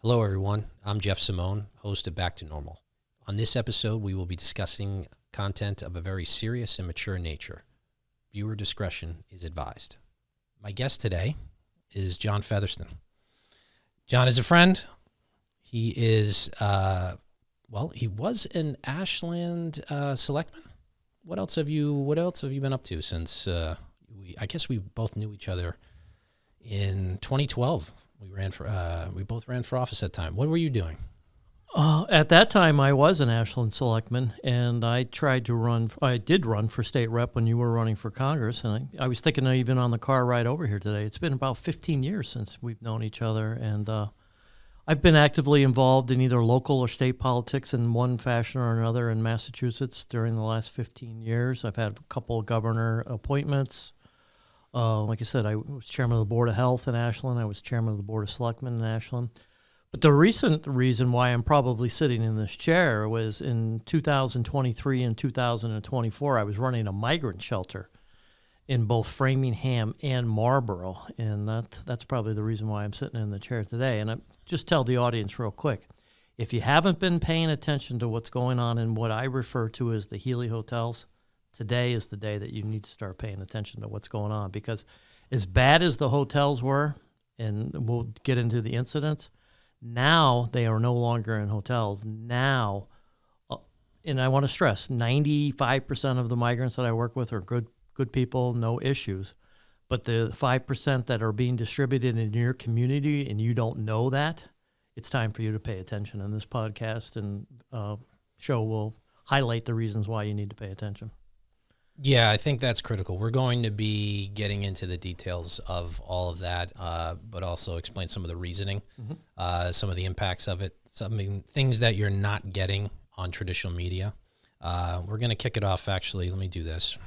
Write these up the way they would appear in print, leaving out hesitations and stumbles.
Hello, everyone. I'm Jeff Simone, host of Back to Normal. On this episode, we will be discussing content of a very serious and mature nature. Viewer discretion is advised. My guest today is Jon Fetherston. Jon is a friend. He is, he was an Ashland selectman. What else have you been up to since I guess we both knew each other in 2012. We both ran for office at that time. What were you doing? At that time, I was an Ashland selectman, and I did run for state rep when you were running for Congress, and I was thinking of even on the car ride over here today. It's been about 15 years since we've known each other, and I've been actively involved in either local or state politics in one fashion or another in Massachusetts during the last 15 years. I've had a couple of governor appointments. Like I said, I was chairman of the Board of Health in Ashland. I was chairman of the Board of Selectmen in Ashland. But the recent reason why I'm probably sitting in this chair was in 2023 and 2024, I was running a migrant shelter in both Framingham and Marlborough. And that's probably the reason why I'm sitting in the chair today. And I just tell the audience real quick, if you haven't been paying attention to what's going on in what I refer to as the Healey hotels, today is the day that you need to start paying attention to what's going on, because as bad as the hotels were, and we'll get into the incidents, now they are no longer in hotels. Now, and I want to stress, 95% of the migrants that I work with are good people, no issues. But the 5% that are being distributed in your community and you don't know that, it's time for you to pay attention. And this podcast and show will highlight the reasons why you need to pay attention. Yeah, I think that's critical. We're going to be getting into the details of all of that, but also explain some of the reasoning, some of the impacts of it, things that you're not getting on traditional media. We're going to kick it off, actually. Let me do this.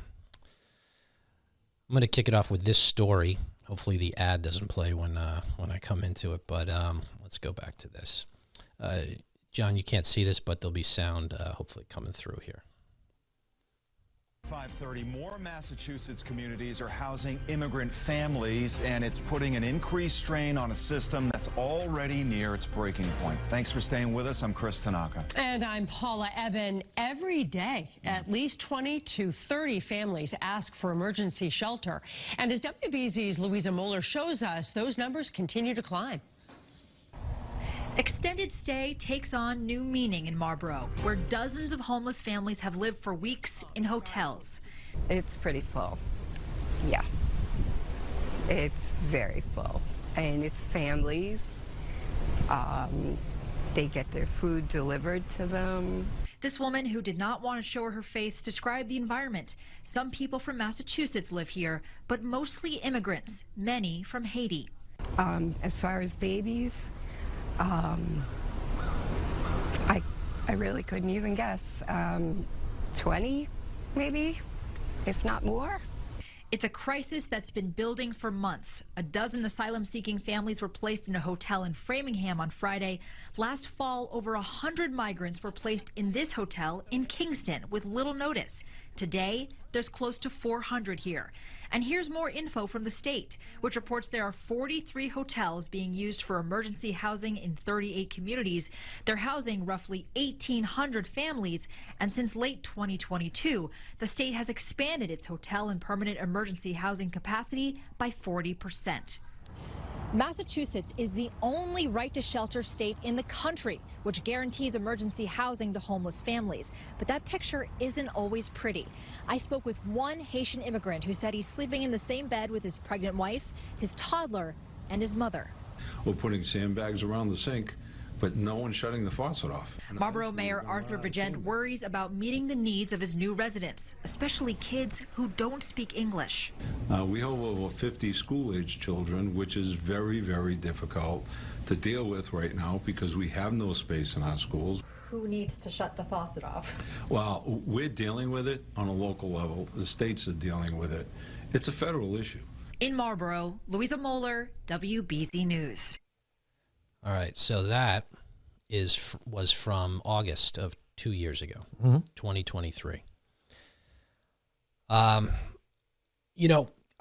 I'm going to kick it off with this story. Hopefully the ad doesn't play when I come into it, but let's go back to this. Jon, you can't see this, but there'll be sound hopefully coming through here. 5:30, more Massachusetts communities are housing immigrant families, and it's putting an increased strain on a system that's already near its breaking point. Thanks for staying with us. I'm Chris Tanaka. And I'm Paula Eben. Every day, at least 20 to 30 families ask for emergency shelter. And as WBZ's Louisa Moeller shows us, those numbers continue to climb. Extended stay takes on new meaning in Marlborough, where dozens of homeless families have lived for weeks in hotels. It's pretty full. Yeah, it's very full. And it's families. They get their food delivered to them. This woman, who did not want to show her face, described the environment. Some people from Massachusetts live here, but mostly immigrants, many from Haiti. As far as babies, I really couldn't even guess. 20, maybe, if not more. It's a crisis that's been building for months. A dozen asylum-seeking families were placed in a hotel in Framingham on Friday. Last fall, over 100 migrants were placed in this hotel in Kingston with little notice. Today, there's close to 400 here. And here's more info from the state, which reports there are 43 hotels being used for emergency housing in 38 communities. They're housing roughly 1,800 families, and since late 2022, the state has expanded its hotel and permanent emergency housing capacity by 40%. Massachusetts is the only right-to-shelter state in the country, which guarantees emergency housing to homeless families. But that picture isn't always pretty. I spoke with one Haitian immigrant who said he's sleeping in the same bed with his pregnant wife, his toddler, and his mother. We're putting sandbags around the sink, but no one's shutting the faucet off. Marlborough Mayor Arthur Vigent worries about meeting the needs of his new residents, especially kids who don't speak English. We have over 50 school-age children, which is very, very difficult to deal with right now because we have no space in our schools. Who needs to shut the faucet off? Well, we're dealing with it on a local level. The states are dealing with it. It's a federal issue. In Marlborough, Louisa Moeller, WBZ News. All right, so that was from August of 2 years ago, 2023.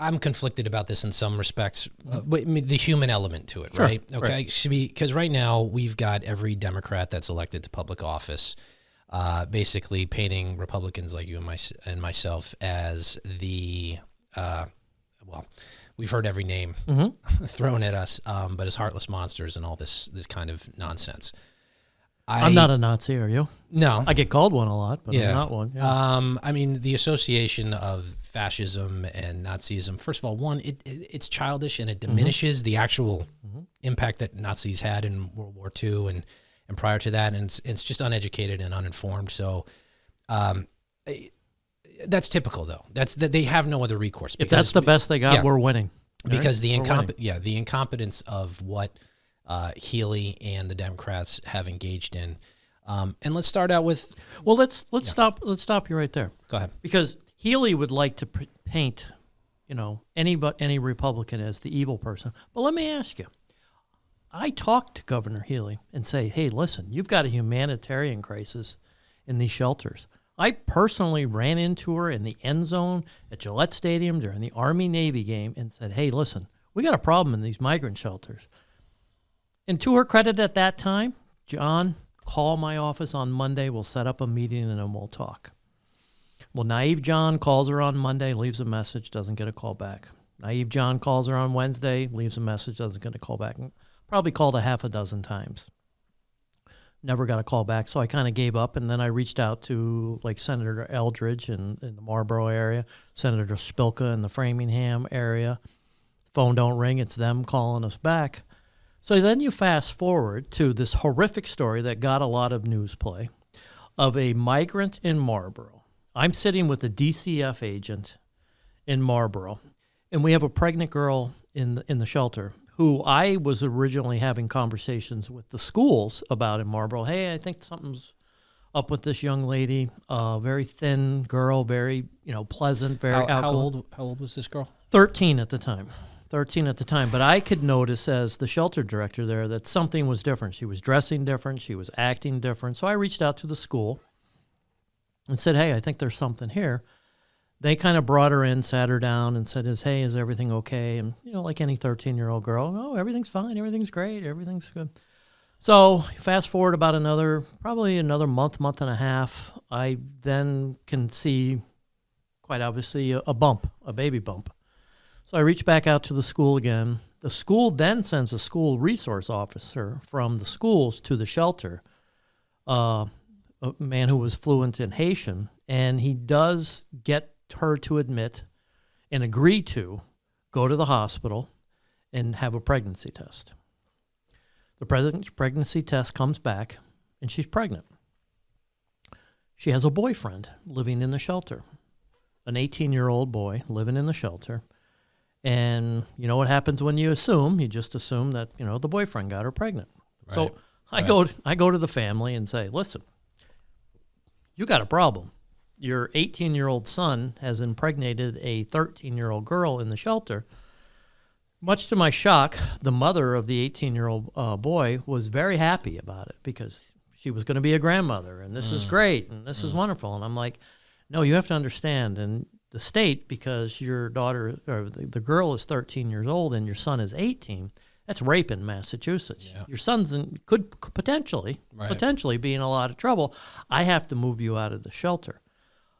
I'm conflicted about this in some respects, but I mean, the human element to it, right? Okay, because right now we've got every Democrat that's elected to public office basically painting Republicans like you and myself as the, well, we've heard every name thrown at us, but as heartless monsters and all this kind of nonsense. I'm not a Nazi, are you? No. I get called one a lot, but I'm not one. Yeah. I mean, the association of fascism and Nazism, first of all, one, it's childish and it diminishes the actual impact that Nazis had in World War II and prior to that, and it's just uneducated and uninformed. So that's typical, though. That's that they have no other recourse. If that's the best they got, we're winning. Because the incompetence of what Healey and the Democrats have engaged in. And let's start out with. Well, let's stop you right there. Go ahead. Because Healey would like to paint, any Republican as the evil person. But let me ask you. I talked to Governor Healey and say, hey, listen, you've got a humanitarian crisis in these shelters. I personally ran into her in the end zone at Gillette Stadium during the Army-Navy game and said, hey, listen, we got a problem in these migrant shelters. And to her credit at that time, John, call my office on Monday. We'll set up a meeting and then we'll talk. Well, naive John calls her on Monday, leaves a message, doesn't get a call back. Naive John calls her on Wednesday, leaves a message, doesn't get a call back. Probably called a half a dozen times. Never got a call back, so I kind of gave up, and then I reached out to Senator Eldridge in the Marlboro area, Senator Spilka in the Framingham area. Phone don't ring, it's them calling us back. So then you fast forward to this horrific story that got a lot of news play of a migrant in Marlboro. I'm sitting with a DCF agent in Marlboro, and we have a pregnant girl in the shelter who I was originally having conversations with the schools about in Marlboro. Hey, I think something's up with this young lady, very thin girl, very pleasant, very outgoing. How old was this girl? 13 at the time. But I could notice as the shelter director there that something was different. She was dressing different. She was acting different. So I reached out to the school and said, hey, I think there's something here. They kind of brought her in, sat her down, and said, hey, is everything okay? And, like any 13-year-old girl, oh, everything's fine, everything's great, everything's good. So fast forward about probably another month and a half, I then can see, quite obviously, a baby bump. So I reach back out to the school again. The school then sends a school resource officer from the schools to the shelter, a man who was fluent in Haitian, and he does get her to admit and agree to go to the hospital and have a pregnancy test. The pregnancy test comes back, and she's pregnant. She has a boyfriend living in the shelter, an 18-year-old boy living in the shelter. And you know what happens when you assume? You just assume that, the boyfriend got her pregnant. Right. So I go to the family and say, listen, you got a problem. Your 18-year-old son has impregnated a 13-year-old girl in the shelter. Much to my shock, the mother of the 18-year-old boy was very happy about it because she was going to be a grandmother, and this is great, and this is wonderful. And I'm like, no, you have to understand, and the state, because your daughter or the girl is 13 years old and your son is 18, that's rape in Massachusetts. Yeah. Your son's could potentially be in a lot of trouble. I have to move you out of the shelter.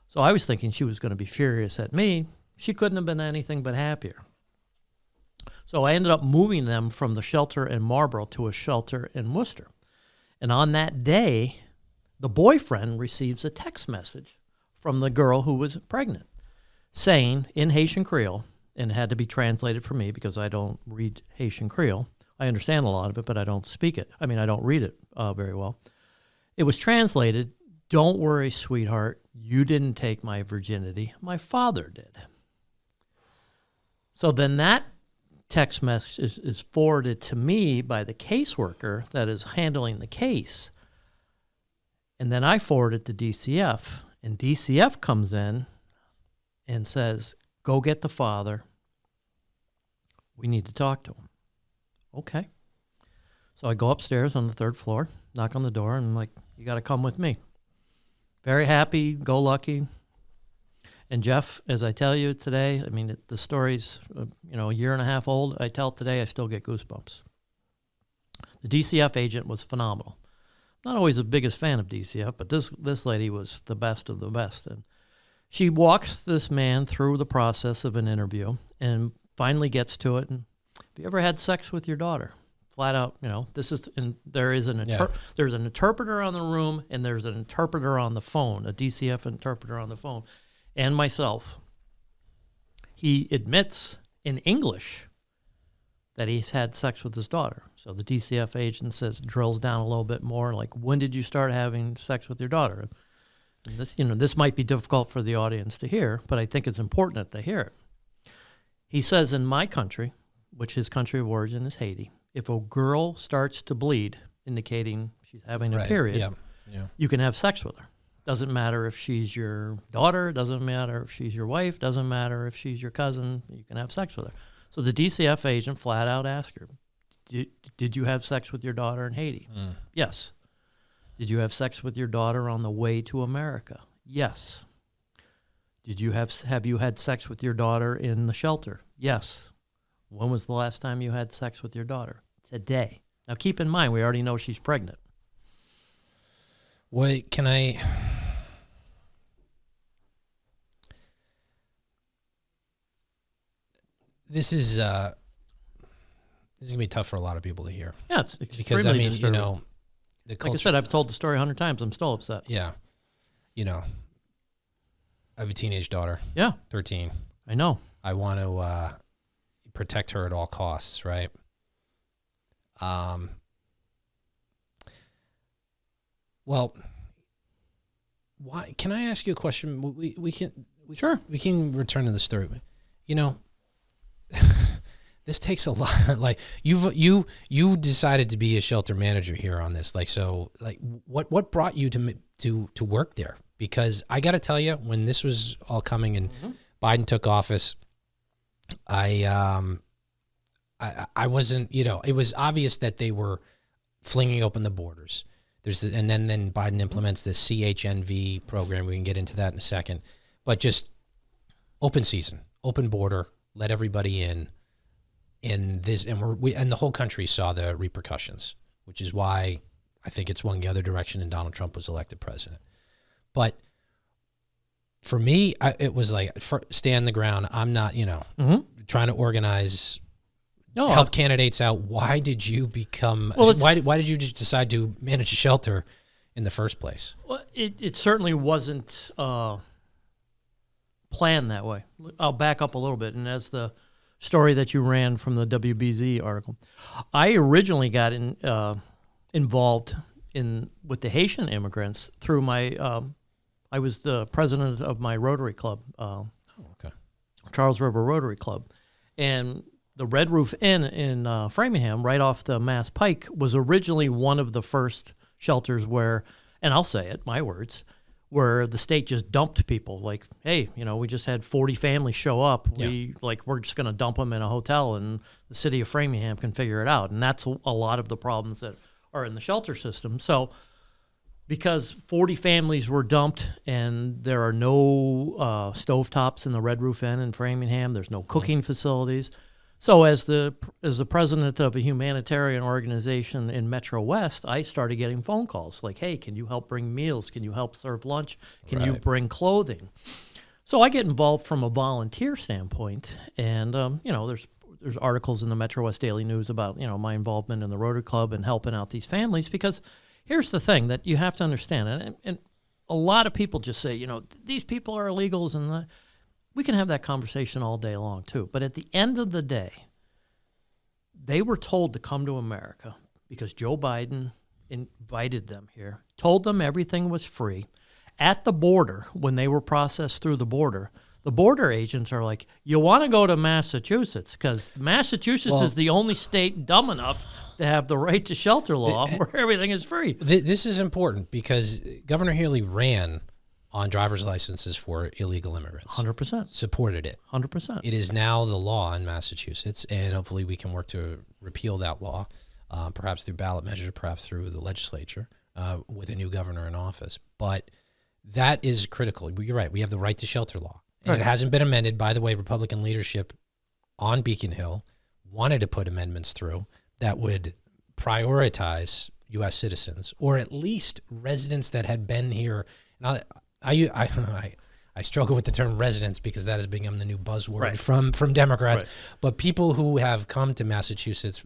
So I was thinking she was going to be furious at me. She couldn't have been anything but happier. So I ended up moving them from the shelter in Marlboro to a shelter in Worcester. And on that day, the boyfriend receives a text message from the girl who was pregnant saying in Haitian Creole, and it had to be translated for me because I don't read Haitian Creole. I understand a lot of it, but I don't speak it. I don't read it very well. It was translated, don't worry, sweetheart, you didn't take my virginity. My father did. So then that text message is forwarded to me by the caseworker that is handling the case. And then I forward it to DCF, and DCF comes in and says, go get the father. We need to talk to him. Okay. So I go upstairs on the 3rd floor, knock on the door, and I'm like, you got to come with me. Very happy, go lucky. And Jeff, as I tell you today, I mean, the story's, a year and a half old. I tell it today, I still get goosebumps. The DCF agent was phenomenal. Not always the biggest fan of DCF, but this lady was the best of the best. And she walks this man through the process of an interview and finally gets to it. And have you ever had sex with your daughter? Flat out, this is, and there's an interpreter on the room, and there's an interpreter on the phone, a DCF interpreter on the phone, and myself. He admits in English that he's had sex with his daughter. So the DCF agent drills down a little bit more, like, when did you start having sex with your daughter? And this might be difficult for the audience to hear, but I think it's important that they hear it. He says, in my country, which his country of origin is Haiti, if a girl starts to bleed, indicating she's having a period, you can have sex with her. Doesn't matter if she's your daughter, doesn't matter if she's your wife, doesn't matter if she's your cousin, you can have sex with her. So the DCF agent flat out asked her, did you have sex with your daughter in Haiti? Yes. Did you have sex with your daughter on the way to America? Yes. Have you had sex with your daughter in the shelter? Yes. When was the last time you had sex with your daughter? Today. Now keep in mind, we already know she's pregnant. Wait, can I... This is going to be tough for a lot of people to hear. Yeah, it's because, disturbing. the culture... Like I said, I've told the story 100 times. I'm still upset. Yeah. I have a teenage daughter. Yeah. 13. I know. I want to protect her at all costs, right? Well, why? Can I ask you a question? We can return to the story. This takes a lot. Like you decided to be a shelter manager here on this. What brought you to work there? Because I got to tell you, when this was all coming and Biden took office, I wasn't. It was obvious that they were flinging open the borders. And then Biden implements this CHNV program. We can get into that in a second, but just open season, open border, let everybody in this, and the whole country saw the repercussions, which is why I think it's swung the other direction and Donald Trump was elected president. But for me, it was like, stay on the ground. I'm not, trying to organize. Help candidates out. Why did you become? Why did you just decide to manage a shelter in the first place? Well, it certainly wasn't planned that way. I'll back up a little bit, and as the story that you ran from the WBZ article, I originally got involved with the Haitian immigrants through my. I was the president of my Rotary Club, Charles River Rotary Club, and the Red Roof Inn in Framingham, right off the Mass Pike, was originally one of the first shelters where, and I'll say it, my words, where the state just dumped people. Like, hey, we just had 40 families show up. We're just going to dump them in a hotel, and the city of Framingham can figure it out. And that's a lot of the problems that are in the shelter system. So because 40 families were dumped and there are no stovetops in the Red Roof Inn in Framingham, there's no cooking facilities. So as the president of a humanitarian organization in Metro West, I started getting phone calls like, hey, can you help bring meals? Can you help serve lunch? Can you bring clothing? So I get involved from a volunteer standpoint. And, there's articles in the Metro West Daily News about, my involvement in the Rotary Club and helping out these families. Because here's the thing that you have to understand. And a lot of people just say, these people are illegals and we can have that conversation all day long, too. But at the end of the day, they were told to come to America because Joe Biden invited them here, told them everything was free. At the border, when they were processed through the border agents are like, you want to go to Massachusetts because Massachusetts is the only state dumb enough to have the right to shelter law where everything is free. This is important because Governor Healey ran on driver's licenses for illegal immigrants. 100%. Supported it. 100%. It is now the law in Massachusetts, and hopefully we can work to repeal that law, perhaps through ballot measure, perhaps through the legislature, with a new governor in office. But that is critical. You're right. We have the right to shelter law. And it hasn't been amended. By the way, Republican leadership on Beacon Hill wanted to put amendments through that would prioritize U.S. citizens, or at least residents that had been here. Now, I struggle with the term residents because that has become the new buzzword from Democrats. Right. But people who have come to Massachusetts,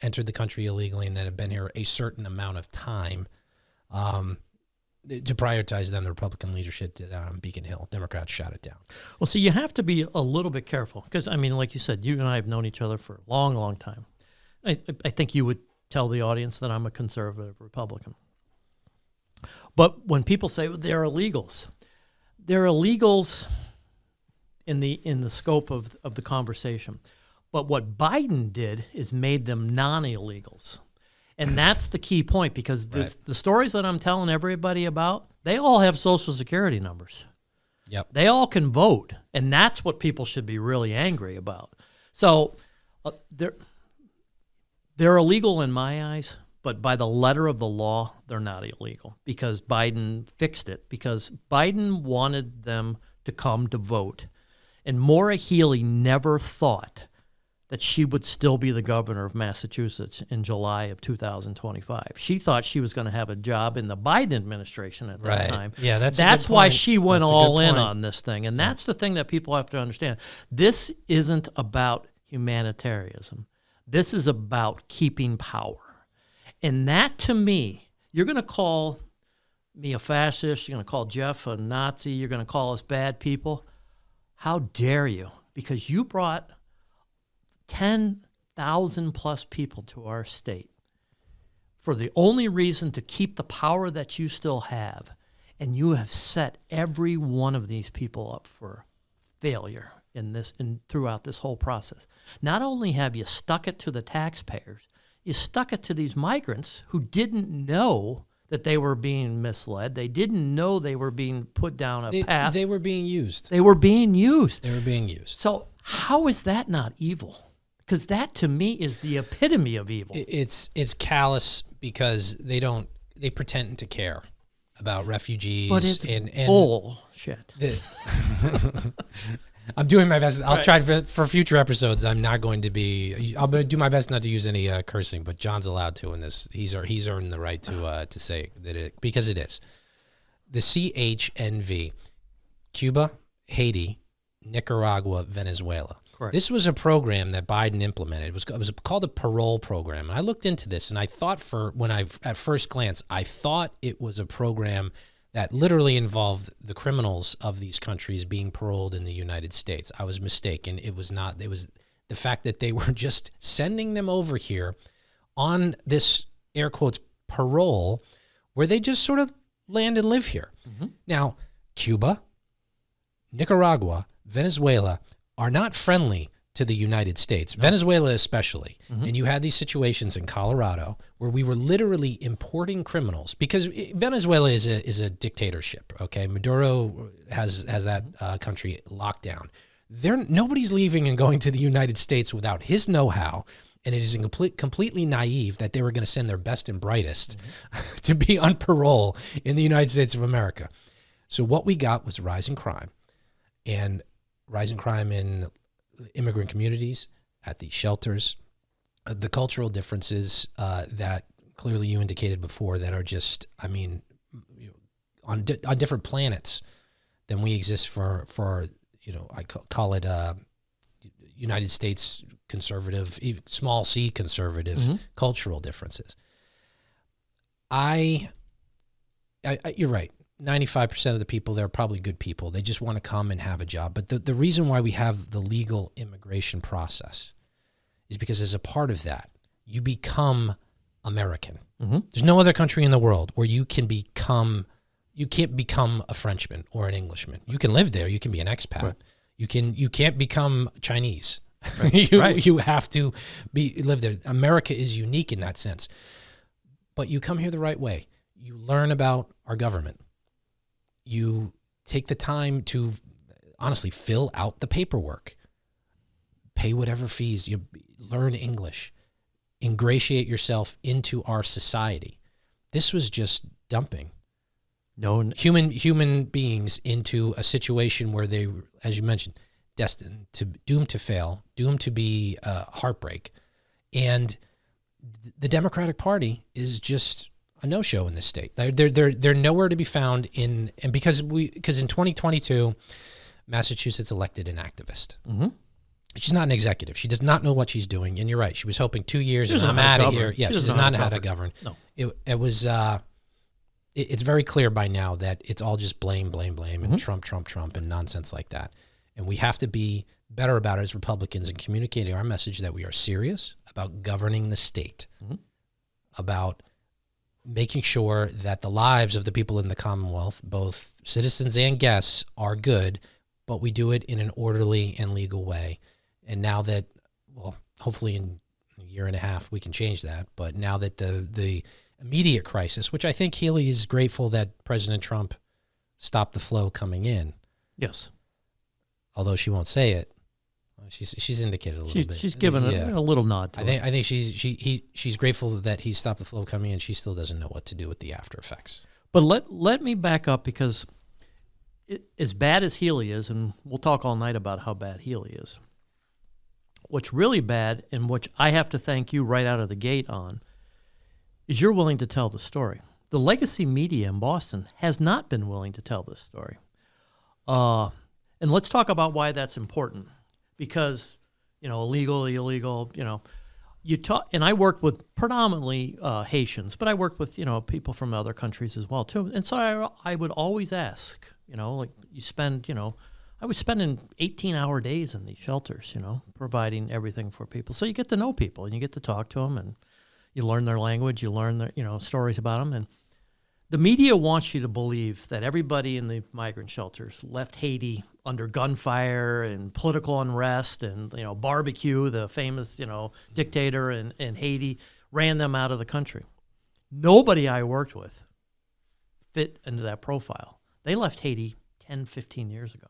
entered the country illegally, and that have been here a certain amount of time, to prioritize them, the Republican leadership did on Beacon Hill. Democrats shot it down. Well, see, you have to be a little bit careful because, I mean, like you said, you and I have known each other for a long, long time. I think you would tell the audience that I'm a conservative Republican. But when people say they're illegals in the scope of the conversation. But what Biden did is made them non-illegals. And that's the key point, because the stories that I'm telling everybody about, they all have Social Security numbers. Yep. They all can vote, and that's what people should be really angry about. So they're illegal in my eyes, but by the letter of the law, they're not illegal because Biden fixed it, because Biden wanted them to come to vote. And Maura Healey never thought that she would still be the governor of Massachusetts in July of 2025. She thought she was going to have a job in the Biden administration at that time. Yeah, that's why she went all in on this thing. And that's the thing that people have to understand. This isn't about humanitarianism. This is about keeping power. And that, to me, you're going to call me a fascist, you're going to call Jeff a Nazi, you're going to call us bad people. How dare you? Because you brought 10,000 plus people to our state for the only reason to keep the power that you still have. And you have set every one of these people up for failure throughout this whole process. Not only have you stuck it to the taxpayers, you stuck it to these migrants who didn't know that they were being misled. They didn't know they were being put down a path. They were being used. They were being used. They were being used. So how is that not evil? Because that, to me, is the epitome of evil. It's callous because they pretend to care about refugees. But it's and bullshit. I'm doing my best. I'll try for future episodes. I'm not going to be. I'll do my best not to use any cursing. But John's allowed to in this. He's earned the right to say that because it is the CHNV: Cuba, Haiti, Nicaragua, Venezuela. Correct. This was a program that Biden implemented. It was called a parole program. And I looked into this, and I thought at first glance, I thought it was a program that literally involved the criminals of these countries being paroled in the United States. I was mistaken. It was not. It was the fact that they were just sending them over here on this, air quotes, parole, where they just sort of land and live here. Mm-hmm. Now, Cuba, Nicaragua, Venezuela are not friendly to the United States, Venezuela especially. Mm-hmm. And you had these situations in Colorado where we were literally importing criminals because Venezuela is a dictatorship, okay? Maduro has that country locked down. Nobody's leaving and going to the United States without his know-how, and it is completely naive that they were going to send their best and brightest to be on parole in the United States of America. So what we got was rising crime, and rising crime in immigrant communities, at these shelters, the cultural differences that clearly you indicated before that are just, I mean, on different planets than we exist for I call it United States conservative, small c conservative cultural differences. You're right. 95% of the people there are probably good people. They just want to come and have a job. But the reason why we have the legal immigration process is because as a part of that, you become American. Mm-hmm. There's no other country in the world where you can't become a Frenchman or an Englishman. You can live there. You can be an expat. Right. You can't become Chinese. Right. You have to live there. America is unique in that sense. But you come here the right way. You learn about our government. You take the time to honestly fill out the paperwork, pay whatever fees, you learn English, ingratiate yourself into our society. This was just dumping human beings into a situation where they, as you mentioned, doomed to fail, doomed to be heartbreak, and the Democratic Party is just a no-show in this state. They're nowhere to be found because in 2022, Massachusetts elected an activist. Mm-hmm. She's not an executive. She does not know what she's doing. And you're right. She was hoping 2 years and I'm out of here. Yeah, she does not know how to govern. No. It was. It's very clear by now that it's all just blame, and Trump, and nonsense like that. And we have to be better about it as Republicans in communicating our message that we are serious about governing the state, about making sure that the lives of the people in the Commonwealth, both citizens and guests, are good, but we do it in an orderly and legal way. And now that, well, hopefully in a year and a half we can change that, but now that the immediate crisis, which I think Healey is grateful that President Trump stopped the flow coming in. Yes. Although she won't say it. She's indicated a little bit. She's given a little nod to I think she's grateful that he stopped the flow coming in. She still doesn't know what to do with the after effects. But let me back up, because as bad as Healey is, and we'll talk all night about how bad Healey is, what's really bad, and which I have to thank you right out of the gate on, is you're willing to tell the story. The legacy media in Boston has not been willing to tell this story. And let's talk about why that's important. Because, illegal, you talk, and I worked with predominantly Haitians, but I worked with, people from other countries as well, too. And so I would always ask, like you spend, I was spending 18-hour days in these shelters, providing everything for people. So you get to know people and you get to talk to them and you learn their language, you learn their, stories about them. And the media wants you to believe that everybody in the migrant shelters left Haiti under gunfire and political unrest and, barbecue, the famous, dictator in Haiti, ran them out of the country. Nobody I worked with fit into that profile. They left Haiti 10, 15 years ago.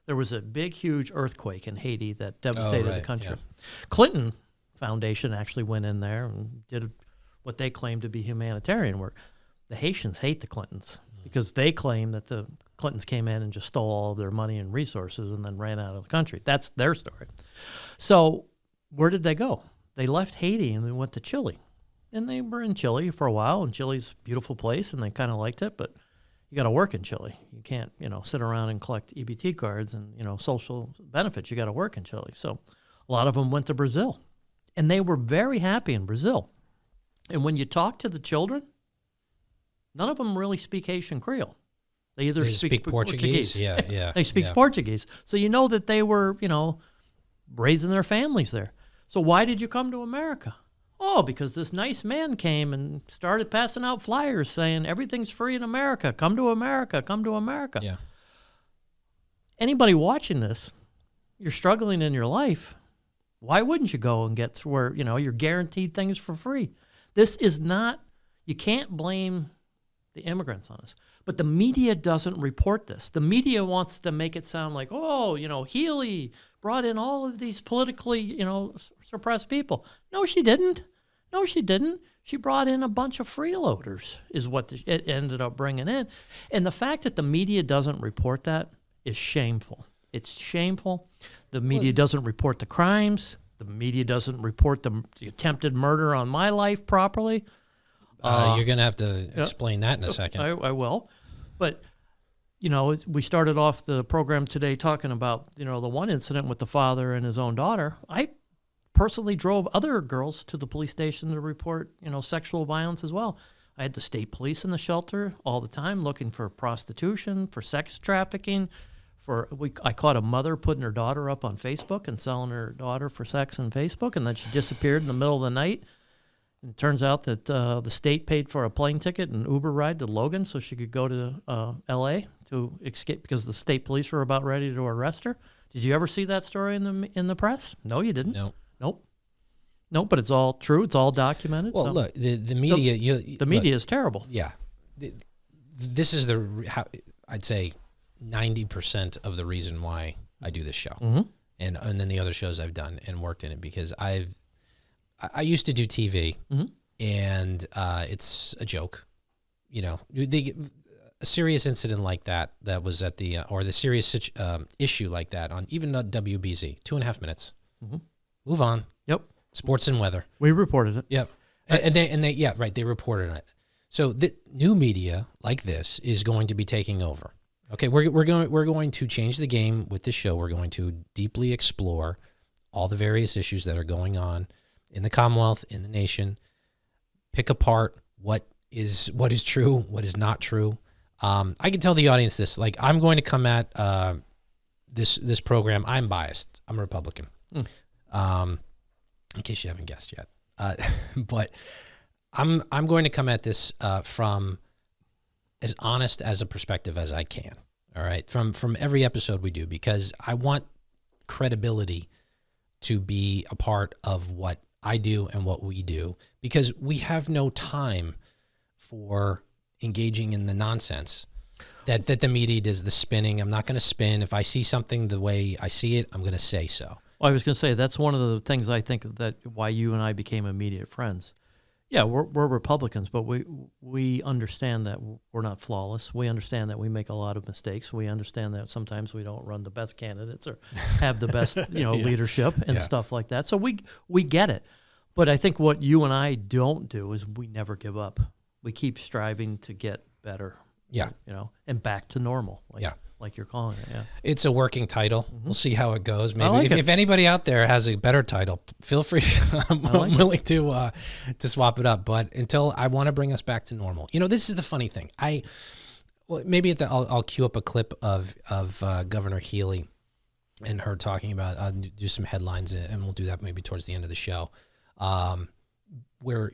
There was a big, huge earthquake in Haiti that devastated the country. Yeah. Clinton Foundation actually went in there and did what they claimed to be humanitarian work. The Haitians hate the Clintons because they claim that the Clintons came in and just stole all of their money and resources and then ran out of the country. That's their story. So where did they go? They left Haiti and they went to Chile. And they were in Chile for a while, and Chile's a beautiful place, and they kind of liked it, but you got to work in Chile. You can't, sit around and collect EBT cards and, social benefits. You got to work in Chile. So a lot of them went to Brazil, and they were very happy in Brazil. And when you talk to the children, none of them really speak Haitian Creole. They either speak Portuguese. Yeah. They speak Portuguese. So you know that they were, raising their families there. So why did you come to America? Oh, because this nice man came and started passing out flyers saying everything's free in America. Come to America. Come to America. Yeah. Anybody watching this, you're struggling in your life. Why wouldn't you go and get to where, you're guaranteed things for free? This is not, you can't blame the immigrants on us. But the media doesn't report this. The media wants to make it sound like, Healey brought in all of these politically, suppressed people. No, she didn't. She brought in a bunch of freeloaders is what it ended up bringing in. And the fact that the media doesn't report that is shameful. It's shameful. The media doesn't report the crimes. The media doesn't report the attempted murder on my life properly. You're going to have to explain that in a second. I will. But, we started off the program today talking about, the one incident with the father and his own daughter. I personally drove other girls to the police station to report, sexual violence as well. I had the state police in the shelter all the time looking for prostitution, for sex trafficking. I caught a mother putting her daughter up on Facebook and selling her daughter for sex on Facebook, and then she disappeared in the middle of the night. And it turns out that the state paid for a plane ticket and Uber ride to Logan so she could go to L.A. to escape because the state police were about ready to arrest her. Did you ever see that story in the press? No, you didn't. Nope. But it's all true. It's all documented. Well, look, the media. The media is terrible. Yeah, this is I'd say 90% of the reason why I do this show, and then the other shows I've done and worked in it, because I used to do TV, and it's a joke. a serious incident like that was at the or the serious issue like that on even WBZ, 2.5 minutes. Mm-hmm. Move on. Yep. Sports and weather. We reported it. Yep. And they yeah, right, they reported it. So the new media like this is going to be taking over. Okay, we're going to change the game with this show. We're going to deeply explore all the various issues that are going on in the Commonwealth, in the nation, pick apart what is true, what is not true. I can tell the audience this, like, I'm going to come at this program. I'm biased. I'm a Republican. In case you haven't guessed yet. But I'm going to come at this from as honest as a perspective as I can. All right, from every episode we do, because I want credibility to be a part of what I do and what we do, because we have no time for engaging in the nonsense that the media does, the spinning. I'm not going to spin. If I see something the way I see it, I'm going to say so. Well, I was going to say that's one of the things I think that why you and I became immediate friends. Yeah, we're Republicans, but we understand that we're not flawless. We understand that we make a lot of mistakes. We understand that sometimes we don't run the best candidates or have the best leadership and stuff like that. So we get it. But I think what you and I don't do is we never give up. We keep striving to get better. Yeah. And back to normal. Like you're calling it. Yeah. It's a working title. Mm-hmm. We'll see how it goes. Maybe like if anybody out there has a better title, feel free. I'm willing to swap it up. But until I want to bring us back to normal. This is the funny thing. I'll cue up a clip of Governor Healey and her talking about do some headlines, and we'll do that maybe towards the end of the show, where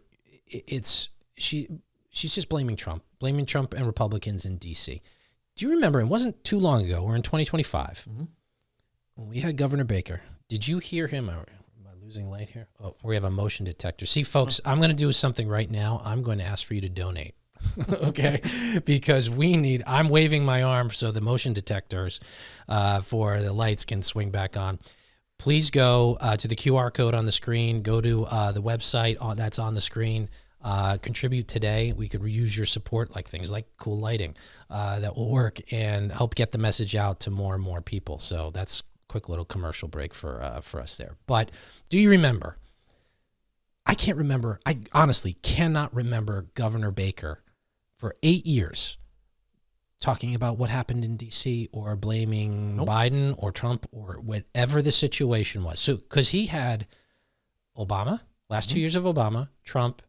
she's just blaming Trump and Republicans in D.C. Do you remember, it wasn't too long ago, we're in 2025, when we had Governor Baker. Did you hear him? Am I losing light here? Oh, we have a motion detector. See, folks, I'm going to do something right now. I'm going to ask for you to donate, okay? Because I'm waving my arm so the motion detectors for the lights can swing back on. Please go to the QR code on the screen. Go to the website that's on the screen. Contribute today. We could use your support, like things like cool lighting that will work and help get the message out to more and more people. So that's a quick little commercial break for us there. But do you remember? I can't remember. I honestly cannot remember Governor Baker for 8 years talking about what happened in D.C. or blaming Biden or Trump or whatever the situation was. So because he had Obama, last 2 years of Obama, Trump,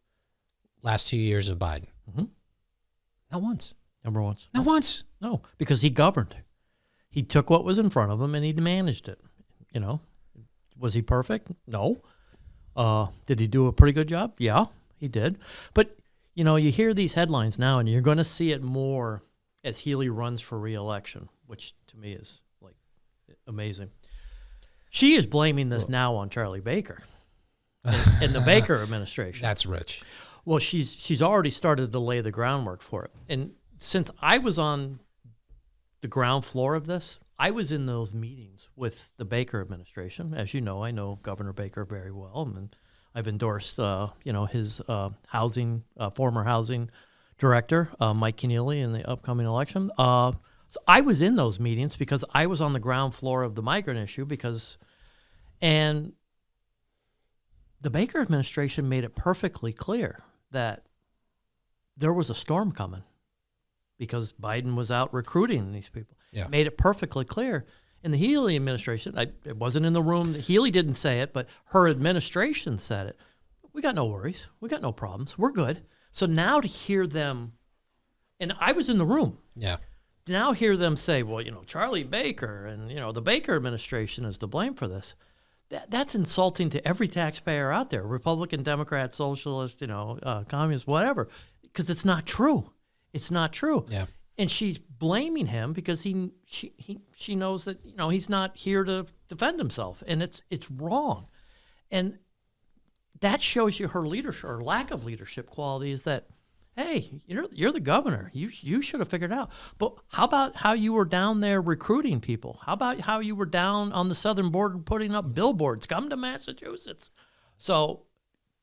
last 2 years of Biden. Mm-hmm. Not once. Never once. Not once. No, because he governed. He took what was in front of him and he managed it. Was he perfect? No. Did he do a pretty good job? Yeah, he did. But, you hear these headlines now, and you're going to see it more as Healey runs for re-election, which to me is, like, amazing. She is blaming this now on Charlie Baker and the Baker administration. That's rich. Well, she's already started to lay the groundwork for it. And since I was on the ground floor of this, I was in those meetings with the Baker administration. As you know, I know Governor Baker very well, and I've endorsed, his former housing director, Mike Keneally, in the upcoming election. So I was in those meetings because I was on the ground floor of the migrant issue and the Baker administration made it perfectly clear that there was a storm coming because Biden was out recruiting these people. Yeah. Made it perfectly clear. In the Healey administration, it wasn't in the room. Healey didn't say it, but her administration said it. We got no worries. We got no problems. We're good. So now to hear them, and I was in the room. Yeah. To now hear them say, well, Charlie Baker and, the Baker administration is to blame for this. That's insulting to every taxpayer out there, Republican, Democrat, Socialist, Communist, whatever, because it's not true. It's not true. Yeah. And she's blaming him because she knows that he's not here to defend himself, and it's wrong. And that shows you her leadership, or lack of leadership quality, is that, hey, you're the governor. You should have figured it out. But how about how you were down there recruiting people? How about how you were down on the southern border putting up billboards? Come to Massachusetts. So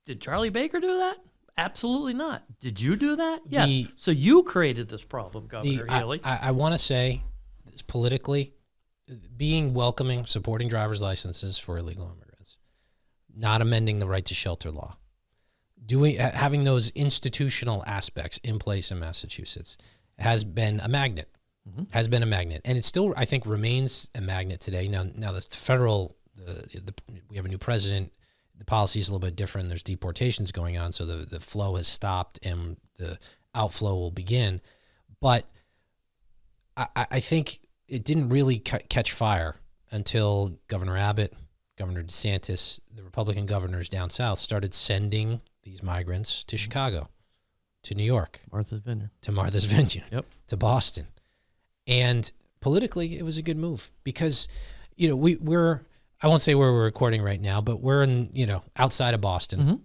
did Charlie Baker do that? Absolutely not. Did you do that? Yes. So you created this problem, Governor Healey. I want to say, politically, being welcoming, supporting driver's licenses for illegal immigrants, not amending the right to shelter law, having those institutional aspects in place in Massachusetts has been a magnet. Has been a magnet, and it still, I think, remains a magnet today. Now the federal, we have a new president. The policy is a little bit different. There's deportations going on, so the flow has stopped and the outflow will begin. But I think it didn't really catch fire until Governor Abbott, Governor DeSantis, the Republican governors down south started sending these migrants to Chicago, to New York, Martha's Vineyard, to Boston. And politically, it was a good move because, we're, I won't say where we're recording right now, but we're in, outside of Boston.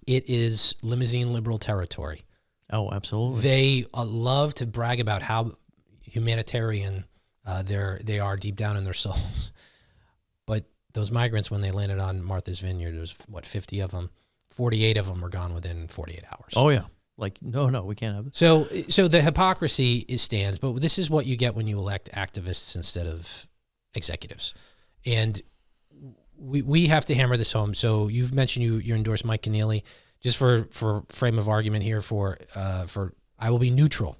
It is limousine liberal territory. Oh, absolutely. They love to brag about how humanitarian they are deep down in their souls. But those migrants, when they landed on Martha's Vineyard, there was, 50 of them? 48 of them were gone within 48 hours. Oh, yeah. Like, no, we can't have it. So the hypocrisy stands, but this is what you get when you elect activists instead of executives. And we have to hammer this home. So you've mentioned you endorse Mike Keneally. Just for frame of argument here, for I will be neutral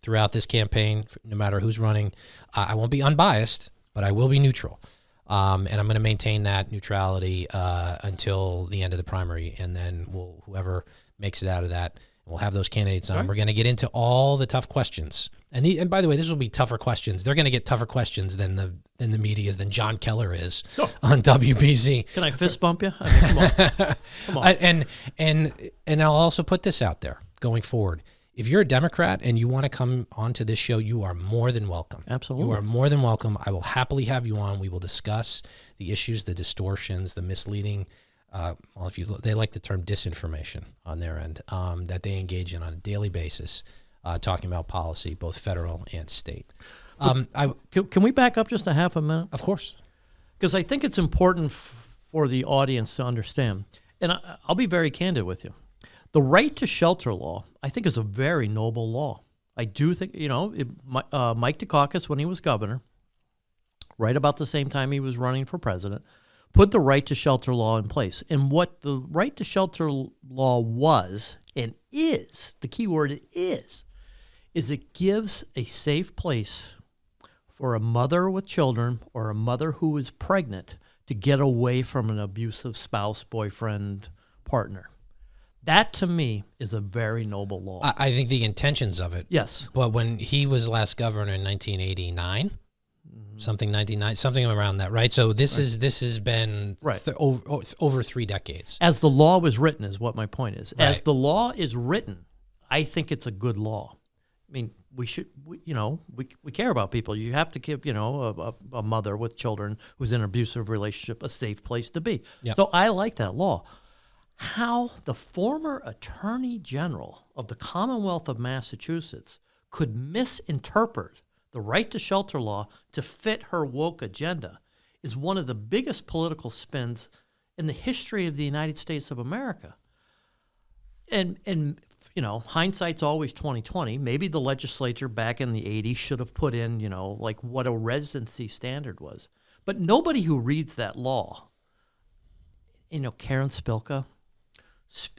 throughout this campaign, no matter who's running. I won't be unbiased, but I will be neutral. And I'm going to maintain that neutrality until the end of the primary, and then whoever makes it out of that, we'll have those candidates on. Right. We're going to get into all the tough questions. And by the way, this will be tougher questions. They're going to get tougher questions than the media than John Keller is on WBZ. Can I fist bump you? I mean, come on. And I'll also put this out there going forward. If you're a Democrat and you want to come onto this show, you are more than welcome. Absolutely. You are more than welcome. I will happily have you on. We will discuss the issues, the distortions, the misleading. They like the term disinformation on their end, that they engage in on a daily basis, talking about policy, both federal and state. Can we back up just a half a minute? Of course. Because I think it's important for the audience to understand, and I'll be very candid with you. The right to shelter law, I think, is a very noble law. I do think, Mike Dukakis, when he was governor, right about the same time he was running for president, put the right to shelter law in place. And what the right to shelter law was and is, the key word is it gives a safe place for a mother with children or a mother who is pregnant to get away from an abusive spouse, boyfriend, partner. That, to me, is a very noble law. I think the intentions of it. Yes. But when he was last governor in 1989, something around that, right? So this has been over 3 decades. As the law was written is what my point is. Right. As the law is written, I think it's a good law. I mean, we care about people. You have to give, a mother with children who's in an abusive relationship a safe place to be. Yep. So I like that law. How the former Attorney General of the Commonwealth of Massachusetts could misinterpret the right to shelter law to fit her woke agenda is one of the biggest political spins in the history of the United States of America. And hindsight's always 20/20. Maybe the legislature back in the 80s should have put in, like what a residency standard was. But nobody who reads that law, Karen Spilka,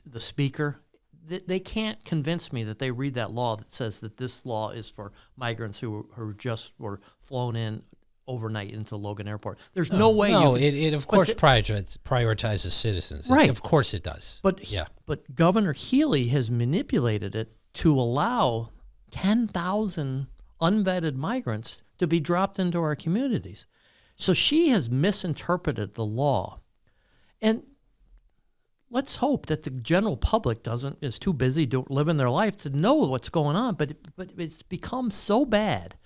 the speaker, they can't convince me that they read that law that says that this law is for migrants who just were flown in overnight into Logan Airport. There's no way. No, it of course prioritizes citizens. Right. Of course it does. But Governor Healey has manipulated it to allow 10,000 unvetted migrants to be dropped into our communities. So she has misinterpreted the law. And let's hope that the general public is too busy living their life to know what's going on. But it's become so bad.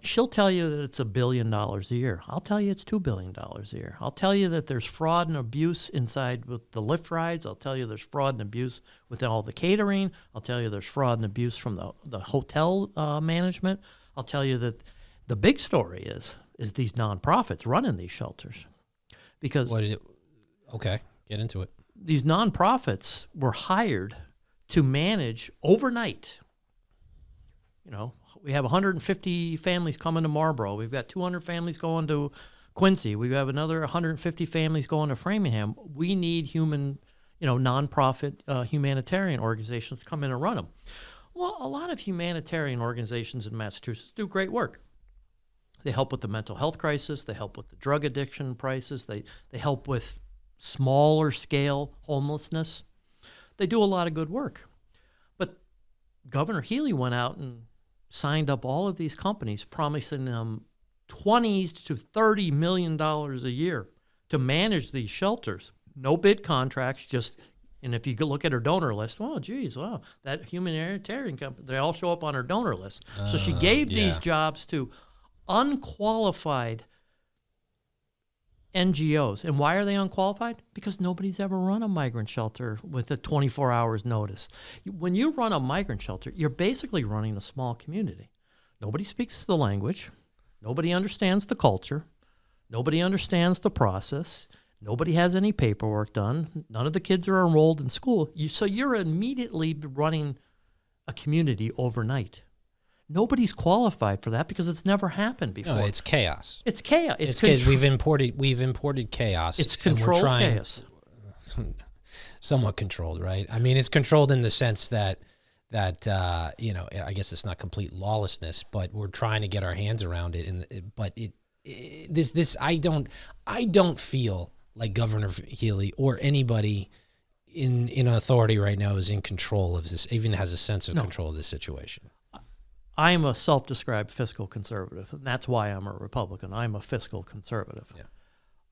She'll tell you that it's $1 billion a year. I'll tell you it's $2 billion a year. I'll tell you that there's fraud and abuse inside with the Lyft rides. I'll tell you there's fraud and abuse with all the catering. I'll tell you there's fraud and abuse from the hotel management. I'll tell you that the big story is these nonprofits running these shelters. Because okay, get into it. these nonprofits were hired to manage overnight. You know, we have 150 families coming to Marlboro. We've got 200 families going to Quincy. We have another 150 families going to Framingham. We need nonprofit humanitarian organizations to come in and run them. Well, a lot of humanitarian organizations in Massachusetts do great work. They help with the mental health crisis. They help with the drug addiction crisis. They help with smaller scale homelessness. They do a lot of good work. But Governor Healey went out and signed up all of these companies, promising them $20 to $30 million a year to manage these shelters. No bid contracts, and if you look at her donor list, that humanitarian company, they all show up on her donor list. So she gave these jobs to unqualified NGOs. And why are they unqualified? Because nobody's ever run a migrant shelter with a 24 hours notice. When you run a migrant shelter, you're basically running a small community. Nobody speaks the language. Nobody understands the culture. Nobody understands the process. Nobody has any paperwork done. None of the kids are enrolled in school. So you're immediately running a community overnight. Nobody's qualified for that because it's never happened before. No, it's chaos. It's chaos. It's chaos. We've imported chaos. It's controlled chaos. Somewhat controlled, right? I mean, it's controlled in the sense that I guess it's not complete lawlessness, but we're trying to get our hands around it. I don't feel like Governor Healey or anybody in authority right now is in control of this, even has a sense of control of this situation. I am a self-described fiscal conservative, and that's why I'm a Republican. I'm a fiscal conservative. Yeah.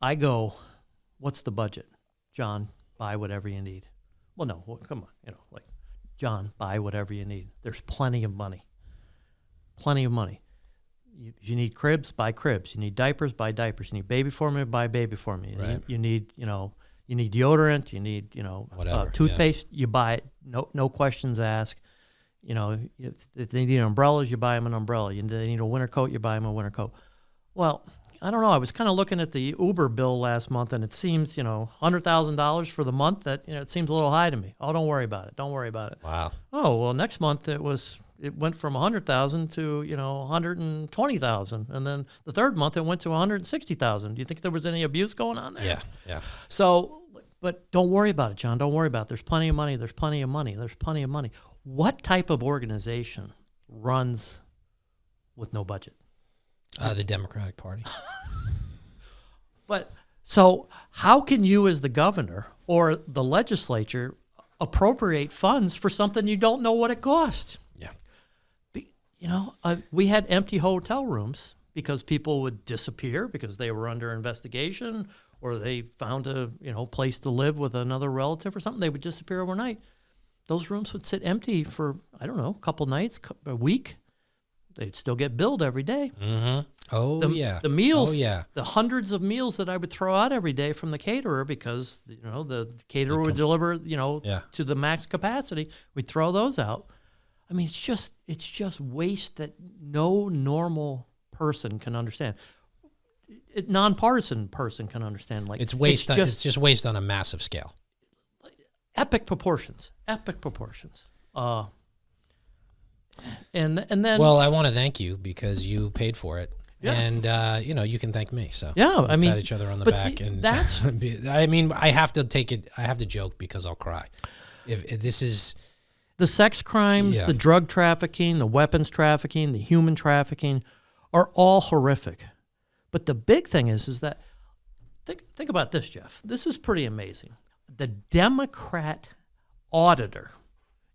I go, what's the budget? John, buy whatever you need. Well, no, come on. John, buy whatever you need. There's plenty of money. Plenty of money. You need cribs, buy cribs. You need diapers, buy diapers. You need baby formula, buy baby formula. Right. You need deodorant. You need, toothpaste. You buy it. No questions asked. If they need umbrellas, you buy them an umbrella. They need a winter coat, you buy them a winter coat. Well, I don't know. I was kind of looking at the Uber bill last month, and it seems, $100,000 for the month. That it seems a little high to me. Oh, don't worry about it. Don't worry about it. Wow. Oh, well, next month it went from $100,000 to $120,000, and then the third month it went to $160,000. Do you think there was any abuse going on there? Yeah. So, but don't worry about it, John. Don't worry about it. There's plenty of money. There's plenty of money. There's plenty of money. What type of organization runs with no budget? The Democratic Party. But so how can you as the governor or the legislature appropriate funds for something you don't know what it cost? Yeah. We had empty hotel rooms because people would disappear because they were under investigation or they found a place to live with another relative or something. They would disappear overnight. Those rooms would sit empty for, I don't know, a couple nights, a week. They'd still get billed every day. Mm-hmm. The meals, the hundreds of meals that I would throw out every day from the caterer because, the caterer would deliver, to the max capacity. We'd throw those out. I mean, it's just waste that no normal person can understand. Nonpartisan person can understand. Like it's waste. It's just waste on a massive scale. Epic proportions. And then. Well, I want to thank you because you paid for it. Yeah. And you can thank me. So yeah, I mean, pat each other on the back. See, and that's. I have to take it. I have to joke because I'll cry. If this is the sex crimes, the drug trafficking, the weapons trafficking, the human trafficking, are all horrific. But the big thing is that think about this, Jeff. This is pretty amazing. The Democrat auditor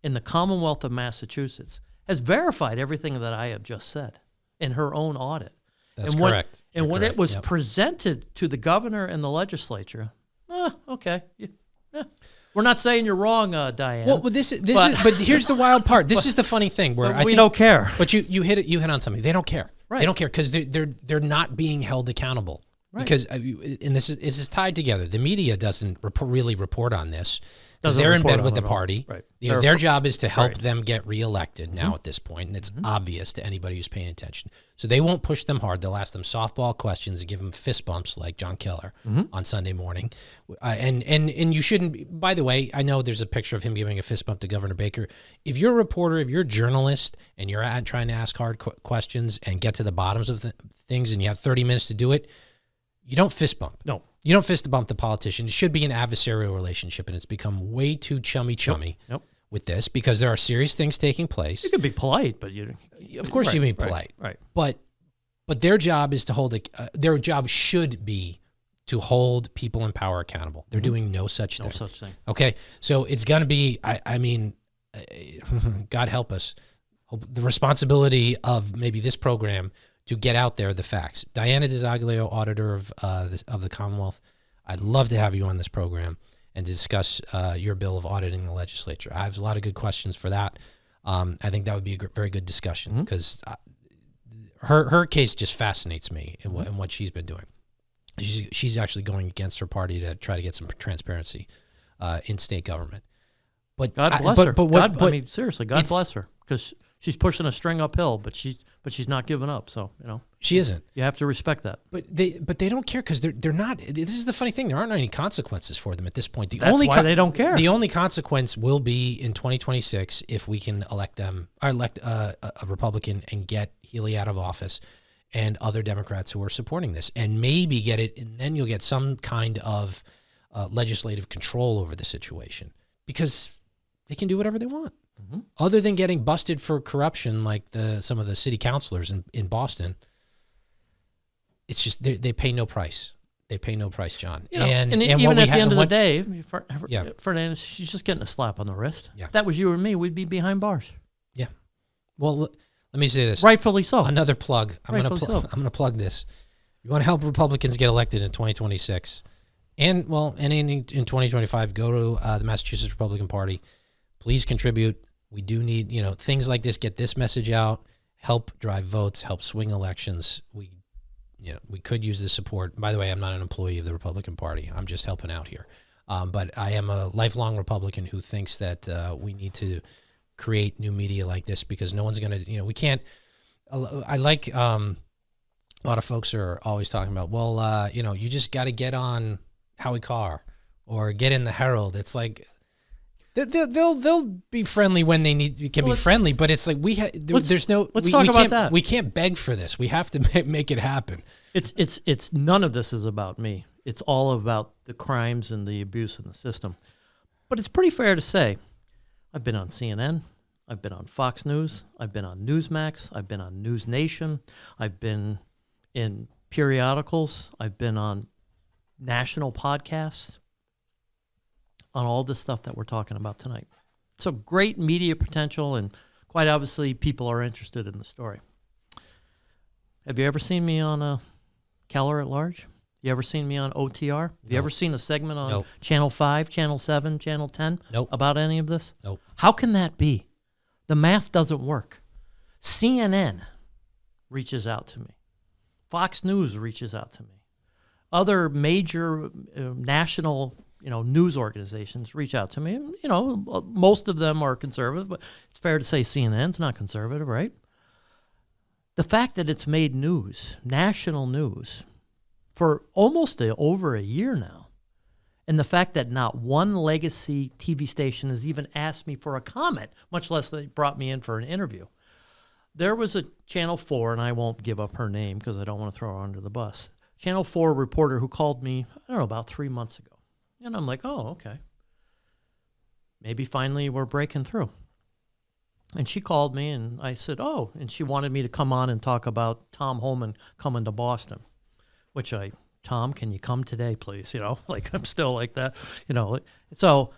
in the Commonwealth of Massachusetts has verified everything that I have just said in her own audit. That's correct. When it was presented to the governor and the legislature, okay, we're not saying you're wrong, Diane. Well, but here's the wild part. This is the funny thing where we don't care. But you hit on something. They don't care. Right. They don't care because they're not being held accountable. Right. Because, and this is tied together. The media doesn't really report on this because Doesn't they're in report bed on with it the at all. party. Right. You know, their job is to help them get reelected now at this point, and it's obvious to anybody who's paying attention. So they won't push them hard. They'll ask them softball questions and give them fist bumps like John Keller on Sunday morning. And you shouldn't, by the way, I know there's a picture of him giving a fist bump to Governor Baker. If you're a reporter, if you're a journalist, and you're trying to ask hard questions and get to the bottoms of things, and you have 30 minutes to do it, you don't fist bump. No. You don't fist bump the politician. It should be an adversarial relationship, and it's become way too chummy with this because there are serious things taking place. You can be polite, but you... Of course you can be polite. Right. But their job is to hold... their job should be to hold people in power accountable. They're doing no such thing. No such thing. Okay? So it's going to be... I mean, God help us. The responsibility of maybe this program to get out there the facts. Diana DiZaglio, auditor of the Commonwealth, I'd love to have you on this program and discuss your bill of auditing the legislature. I have a lot of good questions for that. I think that would be a very good discussion because her case just fascinates me in what she's been doing. She's actually going against her party to try to get some transparency in state government. But God bless her. I mean, seriously, God bless her, because she's pushing a string uphill, but she's not giving up. So she isn't. You have to respect that. But they don't care because they're not. This is the funny thing. There aren't any consequences for them at this point. That's why they don't care. The only consequence will be in 2026 if we can elect a Republican and get Healey out of office, and other Democrats who are supporting this, and maybe get it, and then you'll get some kind of legislative control over the situation because they can do whatever they want. Other than getting busted for corruption like some of the city councilors in Boston, it's just they pay no price. They pay no price, John. And even at the end of the day, Fernandez, she's just getting a slap on the wrist. Yeah. If that was you or me, we'd be behind bars. Yeah. Well, let me say this. Rightfully so. Another plug. I'm going to plug this. You want to help Republicans get elected in 2026, and in 2025, go to the Massachusetts Republican Party. Please contribute. We do need, things like this, get this message out, help drive votes, help swing elections. We could use the support. By the way, I'm not an employee of the Republican Party. I'm just helping out here. But I am a lifelong Republican who thinks that we need to create new media like this because no one's going to, we can't. I like a lot of folks are always talking about, you just got to get on Howie Carr or get in the Herald. It's like, They'll be friendly when they can be friendly, but it's like there's no. Let's talk about that. We can't beg for this. We have to make it happen. It's none of this is about me. It's all about the crimes and the abuse in the system. But it's pretty fair to say, I've been on CNN, I've been on Fox News, I've been on Newsmax, I've been on News Nation, I've been in periodicals, I've been on national podcasts. On all this stuff that we're talking about tonight. So great media potential, and quite obviously people are interested in the story. Have you ever seen me on Keller at Large? You ever seen me on OTR? Have you ever seen a segment on Channel 5, Channel 7, Channel 10 about any of this? Nope. How can that be? The math doesn't work. CNN reaches out to me. Fox News reaches out to me. Other major national news organizations reach out to me. Most of them are conservative, but it's fair to say CNN's not conservative, right? The fact that it's made news, national news, for almost over a year now, and the fact that not one legacy TV station has even asked me for a comment, much less they brought me in for an interview. There was a Channel 4, and I won't give up her name because I don't want to throw her under the bus, Channel 4 reporter who called me, about 3 months ago. And I'm like, oh, okay. Maybe finally we're breaking through. And she called me, and I said, oh. And she wanted me to come on and talk about Tom Homan coming to Boston, Tom, can you come today, please? I'm still like that, So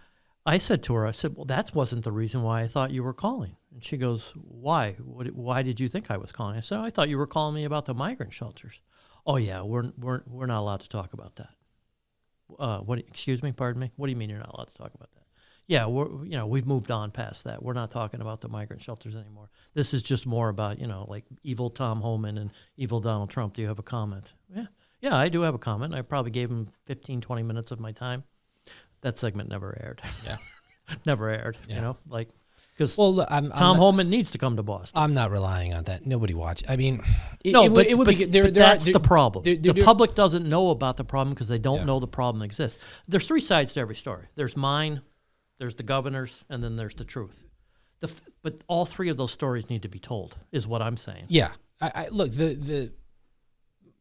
I said to her, well, that wasn't the reason why I thought you were calling. And she goes, why? Why did you think I was calling? I said, I thought you were calling me about the migrant shelters. Oh, yeah, we're not allowed to talk about that. Excuse me, pardon me? What do you mean you're not allowed to talk about that? Yeah, we've moved on past that. We're not talking about the migrant shelters anymore. This is just more about, like evil Tom Homan and evil Donald Trump. Do you have a comment? Yeah, Yeah, I do have a comment. I probably gave him 15, 20 minutes of my time. That segment never aired. Yeah. Never aired, Yeah. because Tom Homan needs to come to Boston. I'm not relying on that. Nobody watch. I mean, that's the problem. The public doesn't know about the problem because they don't Yeah. know the problem exists. There's three sides to every story. There's mine, there's the governor's, and then there's the truth. But all three of those stories need to be told, is what I'm saying. Yeah. I look, the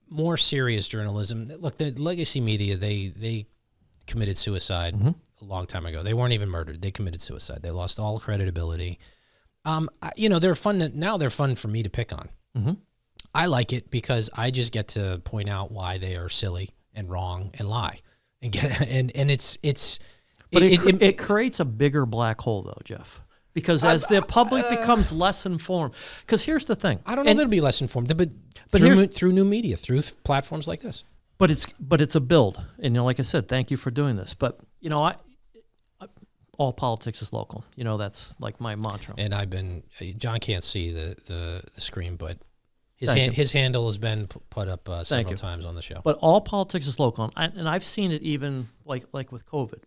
more serious journalism, look, the legacy media, they committed suicide a long time ago. They weren't even murdered. They committed suicide. They lost all credibility. They're fun. Now they're fun for me to pick on. Mm-hmm. I like it because I just get to point out why they are silly and wrong and lie and get and it's. But it creates a bigger black hole, though, Jeff. Because as the public becomes less informed, because here's the thing. I don't know that it'll be less informed, but through new media, through platforms like this. But it's a build, and like I said, thank you for doing this. But all politics is local. That's like my mantra. And John can't see the screen, but his handle has been put up several times on the show. But all politics is local, and I've seen it even like with COVID.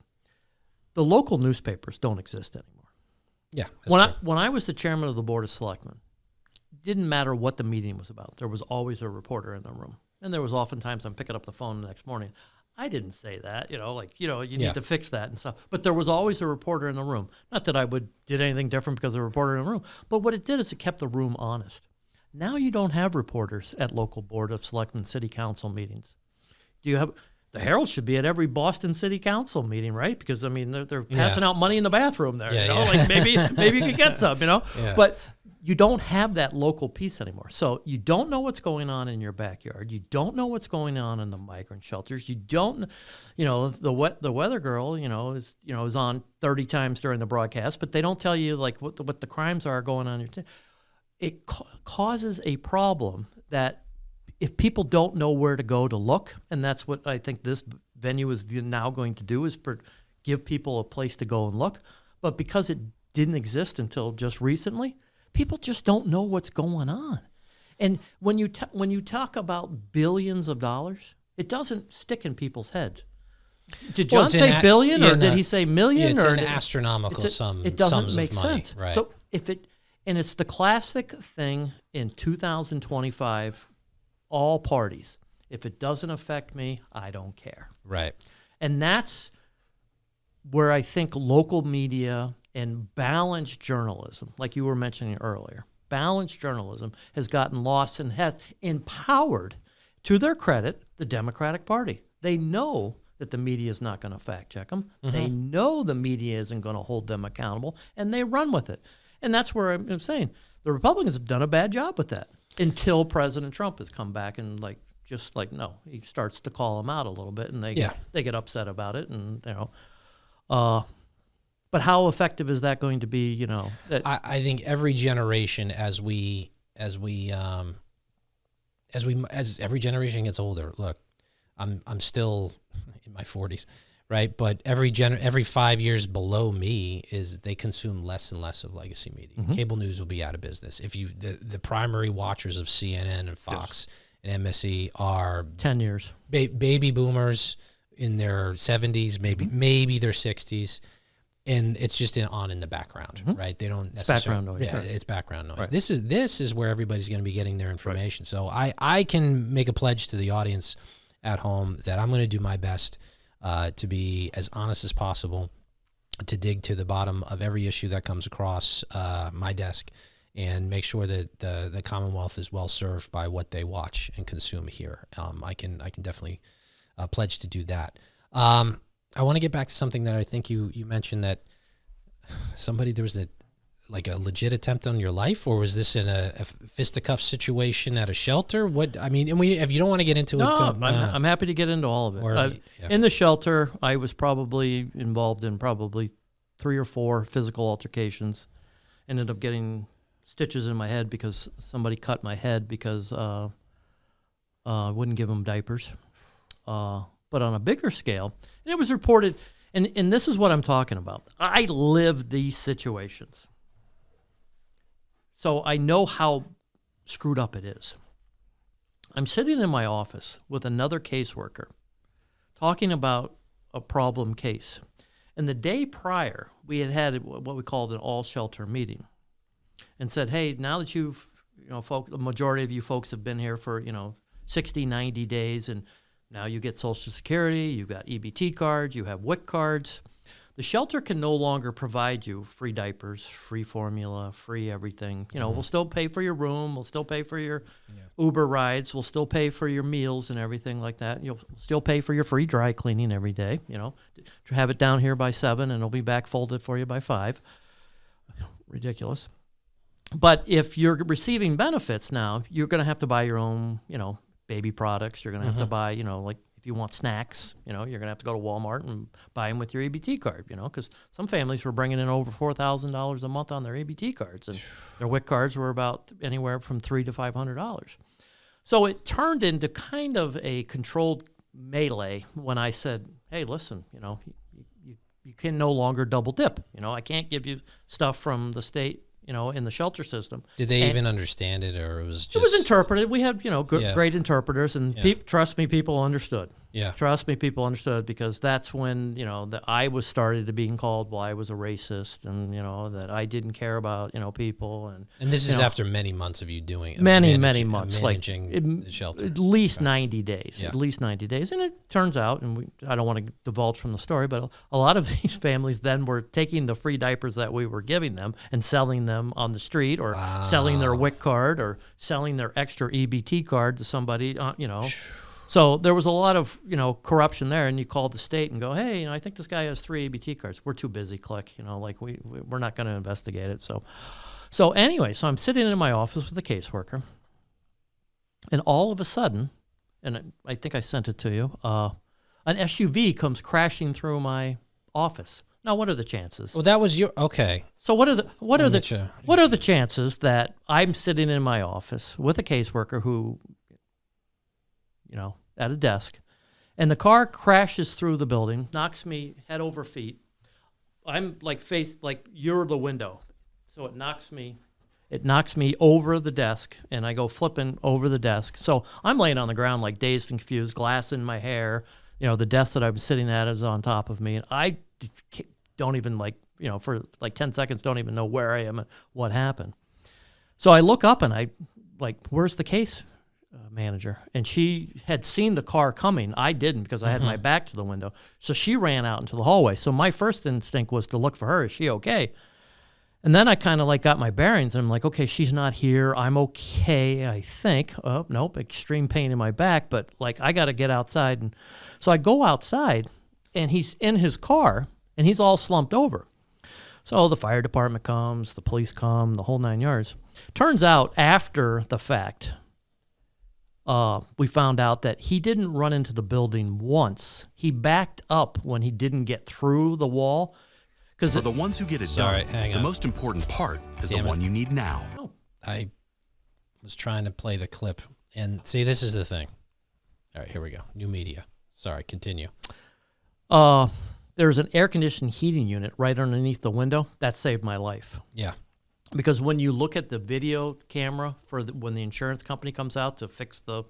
The local newspapers don't exist anymore. Yeah. When I was the chairman of the Board of Selectmen, it didn't matter what the meeting was about. There was always a reporter in the room. And there was oftentimes I'm picking up the phone the next morning. I didn't say that, you need to fix that and stuff. But there was always a reporter in the room. Not that I did anything different because of a reporter in the room. But what it did is it kept the room honest. Now you don't have reporters at local Board of Selectmen city council meetings. The Herald should be at every Boston City Council meeting, right? Because they're passing out money in the bathroom there. Like maybe you could get some, Yeah. But you don't have that local piece anymore. So you don't know what's going on in your backyard. You don't know what's going on in the migrant shelters. You don't, the weather girl, is on 30 times during the broadcast, but they don't tell you like what the crimes are going on. It causes a problem that. If people don't know where to go to look, and that's what I think this venue is now going to do, is give people a place to go and look. But because it didn't exist until just recently, people just don't know what's going on. And when you talk about billions of dollars, it doesn't stick in people's heads. Did John say billion, or did he say million? It's or an astronomical sum. It doesn't make money, sense. Right. So it's the classic thing in 2025. All parties. If it doesn't affect me, I don't care. Right. And that's where I think local media and balanced journalism, like you were mentioning earlier, balanced journalism has gotten lost and has empowered, to their credit, the Democratic Party. They know that the media is not going to fact check them. Mm-hmm. They know the media isn't going to hold them accountable, and they run with it. And that's where I'm saying the Republicans have done a bad job with that. Until President Trump has come back and he starts to call them out a little bit, and they get upset about it, and but how effective is that going to be? I think every generation, as every generation gets older. Look, I'm still in my 40s, right? But every 5 years below me they consume less and less of legacy media. Mm-hmm. Cable news will be out of business. If the primary watchers of CNN and Fox and MSE are 10 years baby boomers in their 70s, maybe their 60s, and it's just on in the background, right? They don't necessarily background noise. Yeah, it's background noise. Right. This is where everybody's going to be getting their information. Right. So I can make a pledge to the audience at home that I'm going to do my best to be as honest as possible, to dig to the bottom of every issue that comes across my desk, and make sure that the Commonwealth is well served by what they watch and consume here. I can definitely pledge to do that. I want to get back to something that I think you mentioned, that there was a legit attempt on your life, or was this in a fisticuff situation at a shelter? If you don't want to get into it, I'm happy to get into all of it. In the shelter, I was probably involved in 3 or 4 physical altercations. Ended up getting stitches in my head because somebody cut my head because I wouldn't give them diapers. But on a bigger scale, and it was reported, and this is what I'm talking about. I live these situations. So I know how screwed up it is. I'm sitting in my office with another caseworker talking about a problem case. And the day prior, we had what we called an all-shelter meeting and said, hey, now that the majority of you folks have been here for, 60, 90 days, and now you get Social Security, you've got EBT cards, you have WIC cards. The shelter can no longer provide you free diapers, free formula, free everything. We'll still pay for your room. We'll still pay for your Uber rides. We'll still pay for your meals and everything like that. You'll still pay for your free dry cleaning every day. Have it down here by 7, and it'll be back folded for you by 5. Ridiculous. But if you're receiving benefits now, you're going to have to buy your own, baby products. You're going to have to buy, like if you want snacks, you're going to have to go to Walmart and buy them with your EBT card, because some families were bringing in over $4,000 a month on their EBT cards, and their WIC cards were about anywhere from $300 to $500. So it turned into kind of a controlled melee when I said, hey, listen, you can no longer double dip. I can't give you stuff from the state, in the shelter system. Did they even understand it, or it was just... It was interpreted. We had, great interpreters, and trust me, people understood. Yeah. Trust me, people understood, because that's when, I was started to being called, well, I was a racist, and, that I didn't care about, people. And this is after many months of you doing it. Many months. Managing the shelter. At least 90 days. Yeah. At least 90 days. And it turns out, and I don't want to divulge from the story, but a lot of these families then were taking the free diapers that we were giving them and selling them on the street, or selling their WIC card, or selling their extra EBT card to somebody, So there was a lot of, corruption there, and you call the state and go, hey, I think this guy has 3 EBT cards. We're too busy, click, we're not going to investigate it. So anyway, so I'm sitting in my office with a caseworker, and all of a sudden, and I think I sent it to you, an SUV comes crashing through my office. Now, what are the chances? Well, that was okay. So what are the chances that I'm sitting in my office with a caseworker who, at a desk, and the car crashes through the building, knocks me head over feet. I'm you're the window. So it knocks me over the desk, and I go flipping over the desk. So I'm laying on the ground like dazed and confused, glass in my hair. The desk that I was sitting at is on top of me, and I don't even for 10 seconds, don't even know where I am and what happened. So I look up and I where's the case manager? And she had seen the car coming. I didn't, because I had my back to the window. So she ran out into the hallway. So my first instinct was to look for her. Is she okay? And then I kind of got my bearings, and I'm like, okay, she's not here. I'm okay, I think. Oh, nope, extreme pain in my back, but I got to get outside. And so I go outside, and he's in his car, and he's all slumped over. So the fire department comes, the police come, the whole 9 yards. Turns out, after the fact, we found out that he didn't run into the building once. He backed up when he didn't get through the wall. For the ones who get it done, the most important part is the one you need now. Oh. I was trying to play the clip, and see, this is the thing. All right, here we go. New media. Sorry, continue. There's an air-conditioned heating unit right underneath the window. That saved my life. Yeah. Because when you look at the video camera for when the insurance company comes out to fix the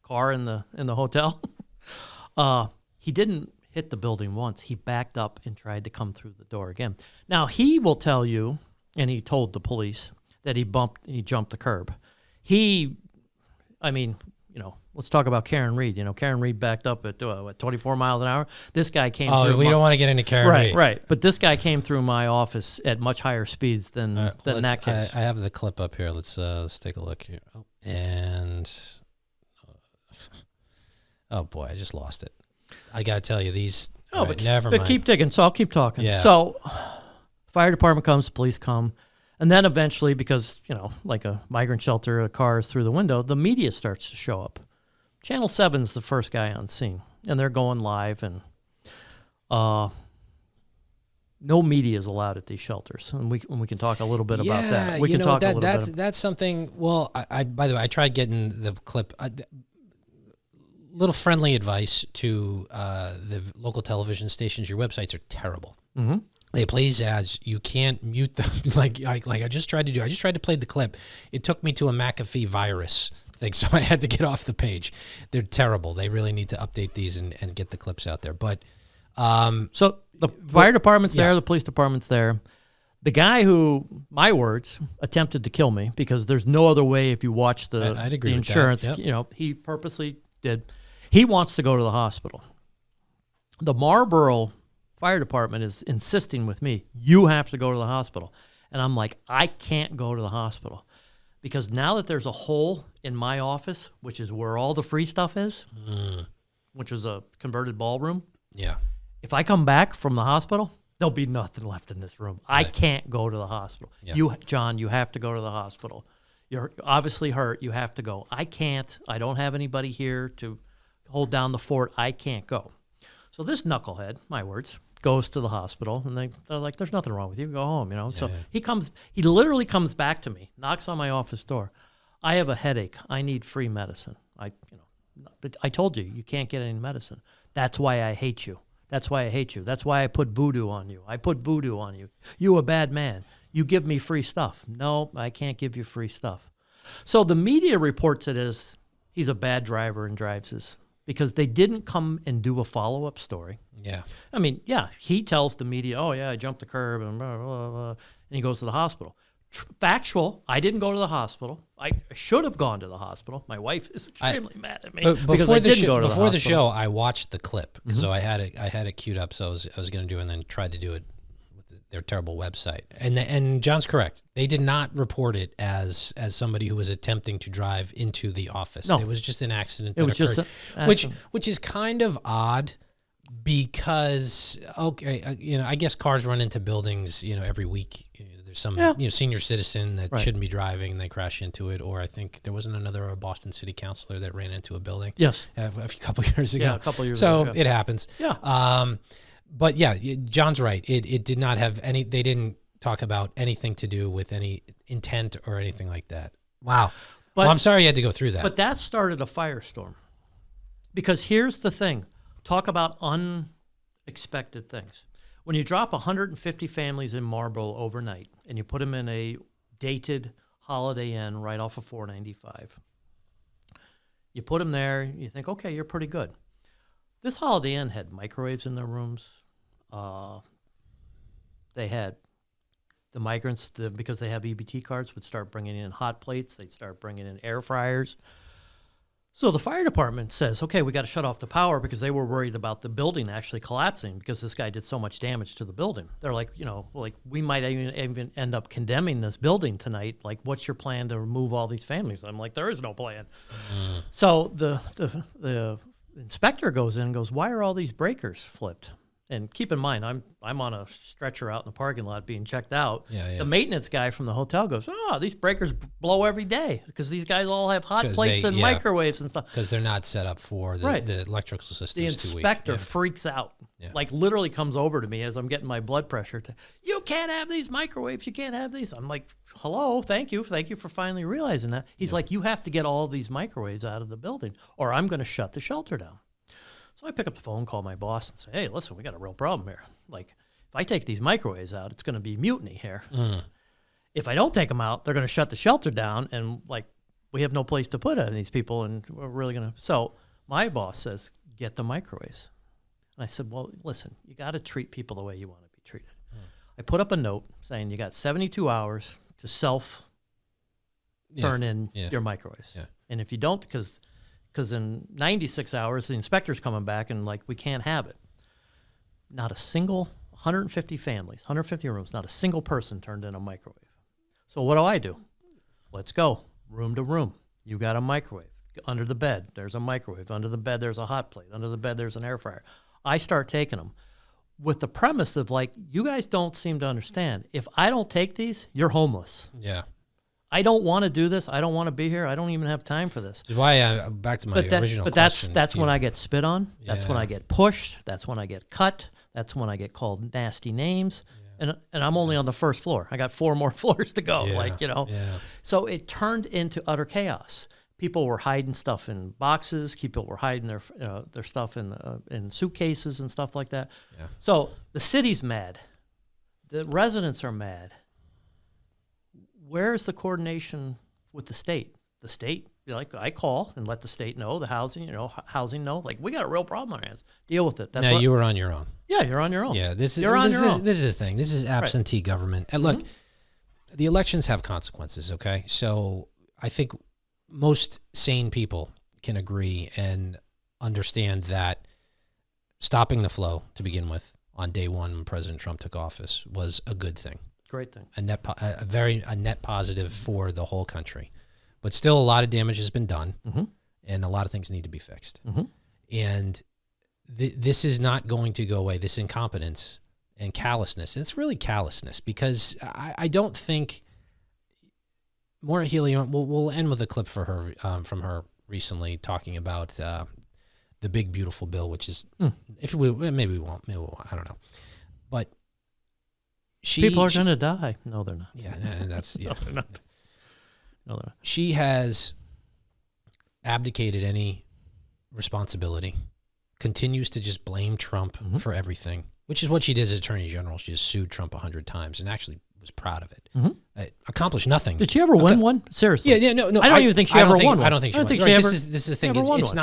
car in the hotel, he didn't hit the building once. He backed up and tried to come through the door again. Now, he will tell you, and he told the police, that he jumped the curb. Let's talk about Karen Reed. Karen Reed backed up at 24 miles an hour. This guy came through. Oh, we don't want to get into Karen Reed. Right. But this guy came through my office at much higher speeds than that case. I have the clip up here. Let's take a look here. Oh, and oh boy, I just lost it. I got to tell you these. Oh, right, but never mind. But keep digging. So I'll keep talking. Yeah. So fire department comes, police come. And then eventually, because, like a migrant shelter, a car is through the window, the media starts to show up. Channel 7's the first guy on scene, and they're going live, and no media is allowed at these shelters, and we can talk a little bit about that. We can talk a little bit. That's something. Well, I by the way, I tried getting the clip. Little friendly advice to the local television stations: your websites are terrible. Mm-hmm. They play these ads. You can't mute them. like I just tried to do. I just tried to play the clip. It took me to a McAfee virus things, so I had to get off the page. They're terrible. They really need to update these and get the clips out there. But so the fire department's there, the police department's there. The guy who, my words, attempted to kill me, because there's no other way if you watch the insurance, he purposely did. He wants to go to the hospital. The Marlboro Fire Department is insisting with me, you have to go to the hospital. And I'm like, I can't go to the hospital. Because now that there's a hole in my office, which is where all the free stuff is, which is a converted ballroom. Yeah. If I come back from the hospital, there'll be nothing left in this room. Right. I can't go to the hospital. Yeah. John, you have to go to the hospital. You're obviously hurt. You have to go. I can't. I don't have anybody here to hold down the fort. I can't go. So this knucklehead, my words, goes to the hospital, and they're like, there's nothing wrong with you. Go home, So he literally comes back to me, knocks on my office door. I have a headache. I need free medicine. But I told you, you can't get any medicine. That's why I hate you. That's why I hate you. That's why I put voodoo on you. I put voodoo on you. You a bad man. You give me free stuff. No, I can't give you free stuff. So the media reports it as he's a bad driver and drives his, because they didn't come and do a follow-up story. Yeah. I mean, he tells the media, oh, yeah, I jumped the curb and blah, blah, blah, and he goes to the hospital. Factual, I didn't go to the hospital. I should have gone to the hospital. My wife is extremely mad at me because I didn't go to the hospital. Before the show, I watched the clip, because so I had it queued up, so I was going to do it, and then tried to do it with their terrible website. And John's correct. They did not report it as somebody who was attempting to drive into the office. No. It was just an accident that occurred, which is kind of odd. Because I guess cars run into buildings, every week. There's some senior citizen that shouldn't be driving, and they crash into it. Or I think there wasn't another Boston city councilor that ran into a building. Yes, a couple years ago. Yeah, a couple years ago. So it happens. Yeah. But John's right. It did not have any. They didn't talk about anything to do with any intent or anything like that. Wow. Well, I'm sorry you had to go through that. But that started a firestorm. Because here's the thing. Talk about unexpected things. When you drop 150 families in Marlboro overnight and you put them in a dated Holiday Inn right off of 495, you put them there, you think, okay, you're pretty good. This Holiday Inn had microwaves in their rooms. They had the migrants, because they have EBT cards, would start bringing in hot plates. They'd start bringing in air fryers. So the fire department says, okay, we got to shut off the power, because they were worried about the building actually collapsing because this guy did so much damage to the building. They're like, we might even end up condemning this building tonight. Like, what's your plan to remove all these families? I'm like, there is no plan. So the inspector goes in and goes, why are all these breakers flipped? And keep in mind, I'm on a stretcher out in the parking lot being checked out. Yeah. The maintenance guy from the hotel goes, these breakers blow every day because these guys all have hot plates and microwaves and stuff. Because they're not set up for the electrical systems. The inspector freaks out, like literally comes over to me as I'm getting my blood pressure. You can't have these microwaves. You can't have these. I'm like, hello, thank you for finally realizing that. He's like, you have to get all these microwaves out of the building, or I'm going to shut the shelter down. So I pick up the phone, call my boss, and say, hey, listen, we got a real problem here. Like, if I take these microwaves out, it's going to be mutiny here. If I don't take them out, they're going to shut the shelter down, and, we have no place to put any of these people, and we're really going to... So my boss says, get the microwaves. And I said, well, listen, you got to treat people the way you want to be treated. I put up a note saying you got 72 hours to turn in your microwaves. Yeah. And if you don't, because in 96 hours, the inspector's coming back and, we can't have it. Not a single 150 families, 150 rooms, not a single person turned in a microwave. So what do? Let's go room to room. You got a microwave. Under the bed, there's a microwave. Under the bed, there's a hot plate. Under the bed, there's an air fryer. I start taking them with the premise of, you guys don't seem to understand. If I don't take these, you're homeless. Yeah. I don't want to do this. I don't want to be here. I don't even have time for this. That's why back to my original question. But that's when I get spit on. That's when I get pushed. That's when I get cut. That's when I get called nasty names. Yeah. And I'm only on the first floor. I got 4 more floors to go. Yeah. So it turned into utter chaos. People were hiding stuff in boxes. People were hiding their stuff in suitcases and stuff like that. Yeah. So the city's mad. The residents are mad. Where is the coordination with the state? The state I call and let the state know, the housing know, like, we got a real problem on our hands. Deal with it. You were on your own. Yeah, you're on your own. Yeah, this is the thing. This is absentee government. And look, the elections have consequences, okay? So I think most sane people can agree and understand that stopping the flow to begin with on day one when President Trump took office was a good thing. Great thing. A net positive for the whole country. But still, a lot of damage has been done, and a lot of things need to be fixed. And this is not going to go away, this incompetence and callousness. And it's really callousness, because I don't think Maura Healey, we'll end with a clip for her from her recently talking about the big, beautiful bill, which is, maybe we won't, I don't know. But people are going to die. No, they're not. Yeah, and that's, yeah. No, they're not. No, they're not. She has abdicated any responsibility, continues to just blame Trump for everything, which is what she did as Attorney General. She just sued Trump 100 times and actually was proud of it. Accomplished nothing. Did she ever win one? Seriously? Yeah, no. I don't even think she ever won one. I don't think she won. This is the thing. It's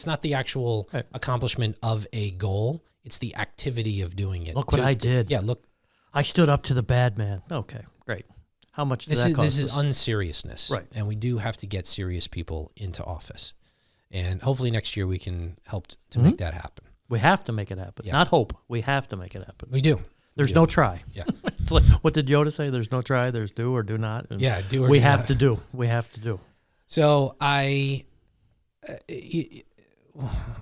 not the actual accomplishment of a goal. It's the activity of doing it. Look what I did. Yeah, look. I stood up to the bad man. Okay, great. How much did that cost This is us? unseriousness. Right. And we do have to get serious people into office. And hopefully next year we can help to make that happen. We have to make it happen. Yeah. Not hope. We have to make it happen. We do. There's no try. Yeah. It's like, what did Yoda say? There's no try. There's do or do not. And yeah, do or we do have not. to do. We have to do. So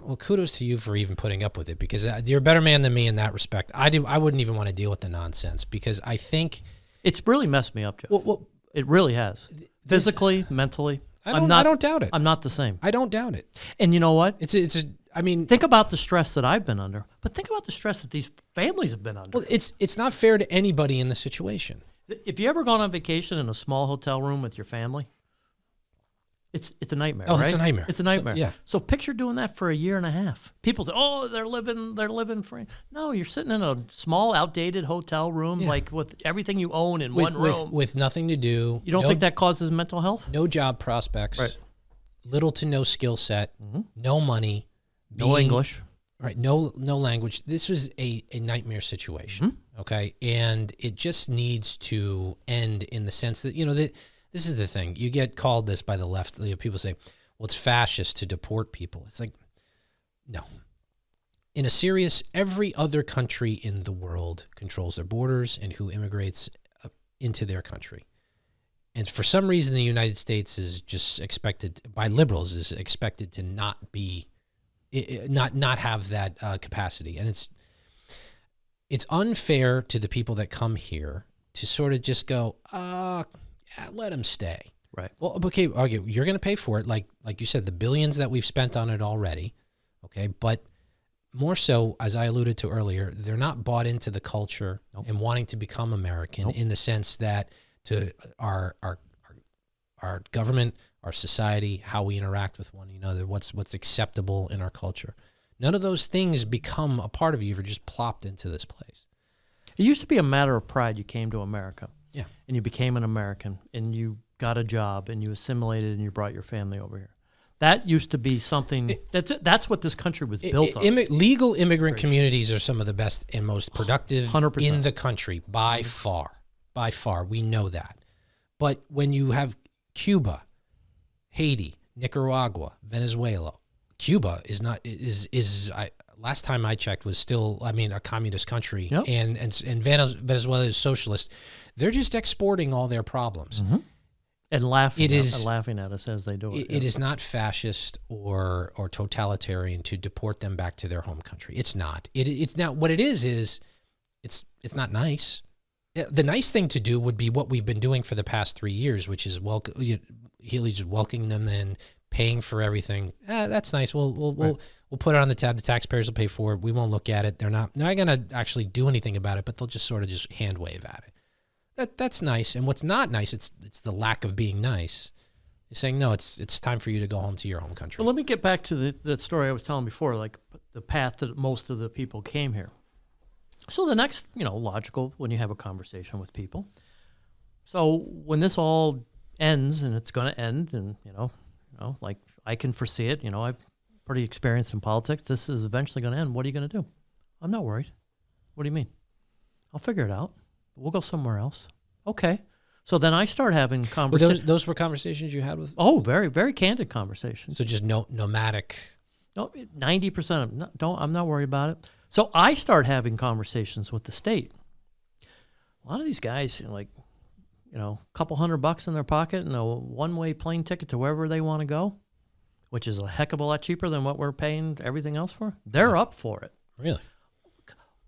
well, kudos to you for even putting up with it, because you're a better man than me in that respect. I wouldn't even want to deal with the nonsense, because I think it's really messed me up, Jeff. Well, it really has. Physically, mentally. I don't doubt it. I'm not the same. I don't doubt it. And you know what? I mean, think about the stress that I've been under, but think about the stress that these families have been under. Well, it's not fair to anybody in the situation. If you ever gone on vacation in a small hotel room with your family, it's a nightmare. Oh, right? it's a nightmare. It's a nightmare. So, yeah. So picture doing that for a year and a half. People say, "Oh, they're living free." No, you're sitting in a small, outdated hotel room, like with everything you own in one room, with nothing to do. You don't think that causes mental health? No job prospects. Right. Little to no skill set. No money. No English. Right. No language. This was a nightmare situation. Okay. And it just needs to end in the sense that, this is the thing. You get called this by the left. People say, well, it's fascist to deport people. It's like, no. In a serious, every other country in the world controls their borders and who immigrates into their country. And for some reason, the United States is just expected, by liberals, is expected to not have that capacity. And it's unfair to the people that come here to sort of just go, let them stay. Right. Well, okay, you're going to pay for it, like you said, the billions that we've spent on it already. Okay, but more so, as I alluded to earlier, they're not bought into the culture and wanting to become American in the sense that to our government, our society, how we interact with one another, what's acceptable in our culture. None of those things become a part of you if you're just plopped into this place. It used to be a matter of pride. You came to America. Yeah. And you became an American, and you got a job, and you assimilated, and you brought your family over here. That used to be something, that's what this country was built on. Legal immigrant communities are some of the best and most productive 100%. in the country, by far. By far, we know that. But when you have Cuba, Haiti, Nicaragua, Venezuela, Cuba is not last time I checked was still a communist country, and Venezuela is socialist. They're just exporting all their problems and laughing at us as they do it. It is not fascist or totalitarian to deport them back to their home country. It's not. It's not. What it is it's not nice. The nice thing to do would be what we've been doing for the past 3 years, which is Healey's welcoming them in, paying for everything. That's nice. We'll put it on the tab. The taxpayers will pay for it. We won't look at it. They're not going to actually do anything about it, but they'll just sort of just hand wave at it. That's nice. And what's not nice, it's the lack of being nice. It's saying, no, it's time for you to go home to your home country. Well, let me get back to the story I was telling before, like the path that most of the people came here. So the next, logical when you have a conversation with people. So when this all ends, and it's going to end, and like I can foresee it. I'm pretty experienced in politics. This is eventually going to end. What are you going to do? I'm not worried. What do you mean? I'll figure it out. We'll go somewhere else. Okay. So then I start having conversations. Those were conversations you had with? Oh, very, very candid conversations. So just nomadic. No, 90% of I'm not worried about it. So I start having conversations with the state. A lot of these guys, a couple $100 in their pocket and a one-way plane ticket to wherever they want to go, which is a heck of a lot cheaper than what we're paying everything else for. They're up for it. Really?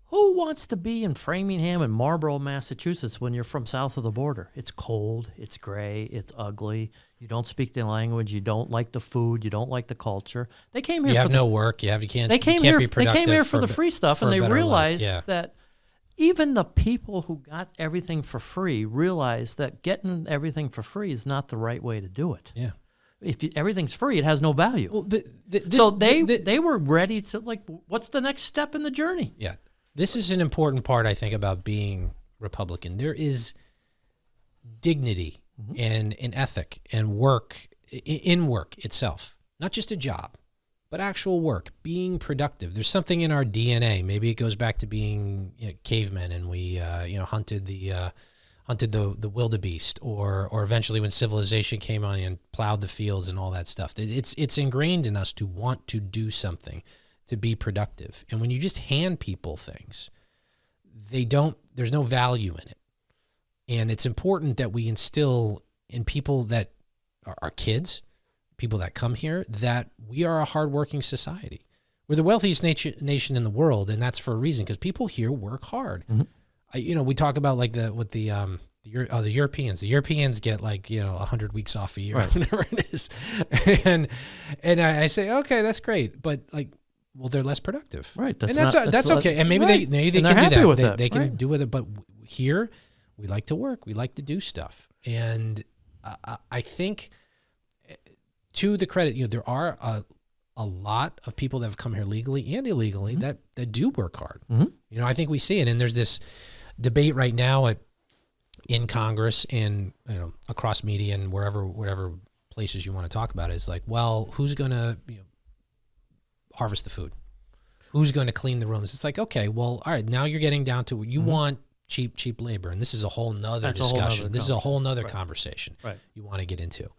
Who wants to be in Framingham and Marlborough, Massachusetts when you're from south of the border? It's cold, it's gray, it's ugly. You don't speak the language, you don't like the food, you don't like the culture. They came here. You have no work. You can't. They came here. Be productive. They came here for the free stuff, and they realized that even the people who got everything for free realized that getting everything for free is not the right way to do it. Yeah. If everything's free, it has no value. Well, they were ready to what's the next step in the journey? Yeah. This is an important part, I think, about being Republican. There is dignity and an ethic and work in work itself, not just a job, but actual work, being productive. There's something in our DNA. Maybe it goes back to being cavemen, and we hunted the wildebeest, or eventually when civilization came on and plowed the fields and all that stuff. It's ingrained in us to want to do something, to be productive. And when you just hand people things, there's no value in it. And it's important that we instill in people that are kids, people that come here, that we are a hardworking society. We're the wealthiest nation in the world, and that's for a reason, because people here work hard. Mm-hmm. We talk about the Europeans. The Europeans get 100 weeks off a year, right, whatever it is. And I say, okay, that's great, but they're less productive, right? That's okay, and maybe right. they can do that. They can do with it, but here we like to work, we like to do stuff, and I think, to the credit, there are a lot of people that have come here legally and illegally that do work hard. Mm-hmm. I think we see it, and there's this debate right now in Congress and across media and whatever places you want to talk about it, is who's going to harvest the food? Who's going to clean the rooms? It's okay, well, all right, now you're getting down to you want cheap labor, and this is a whole nother discussion. This is a whole nother conversation you want to get into.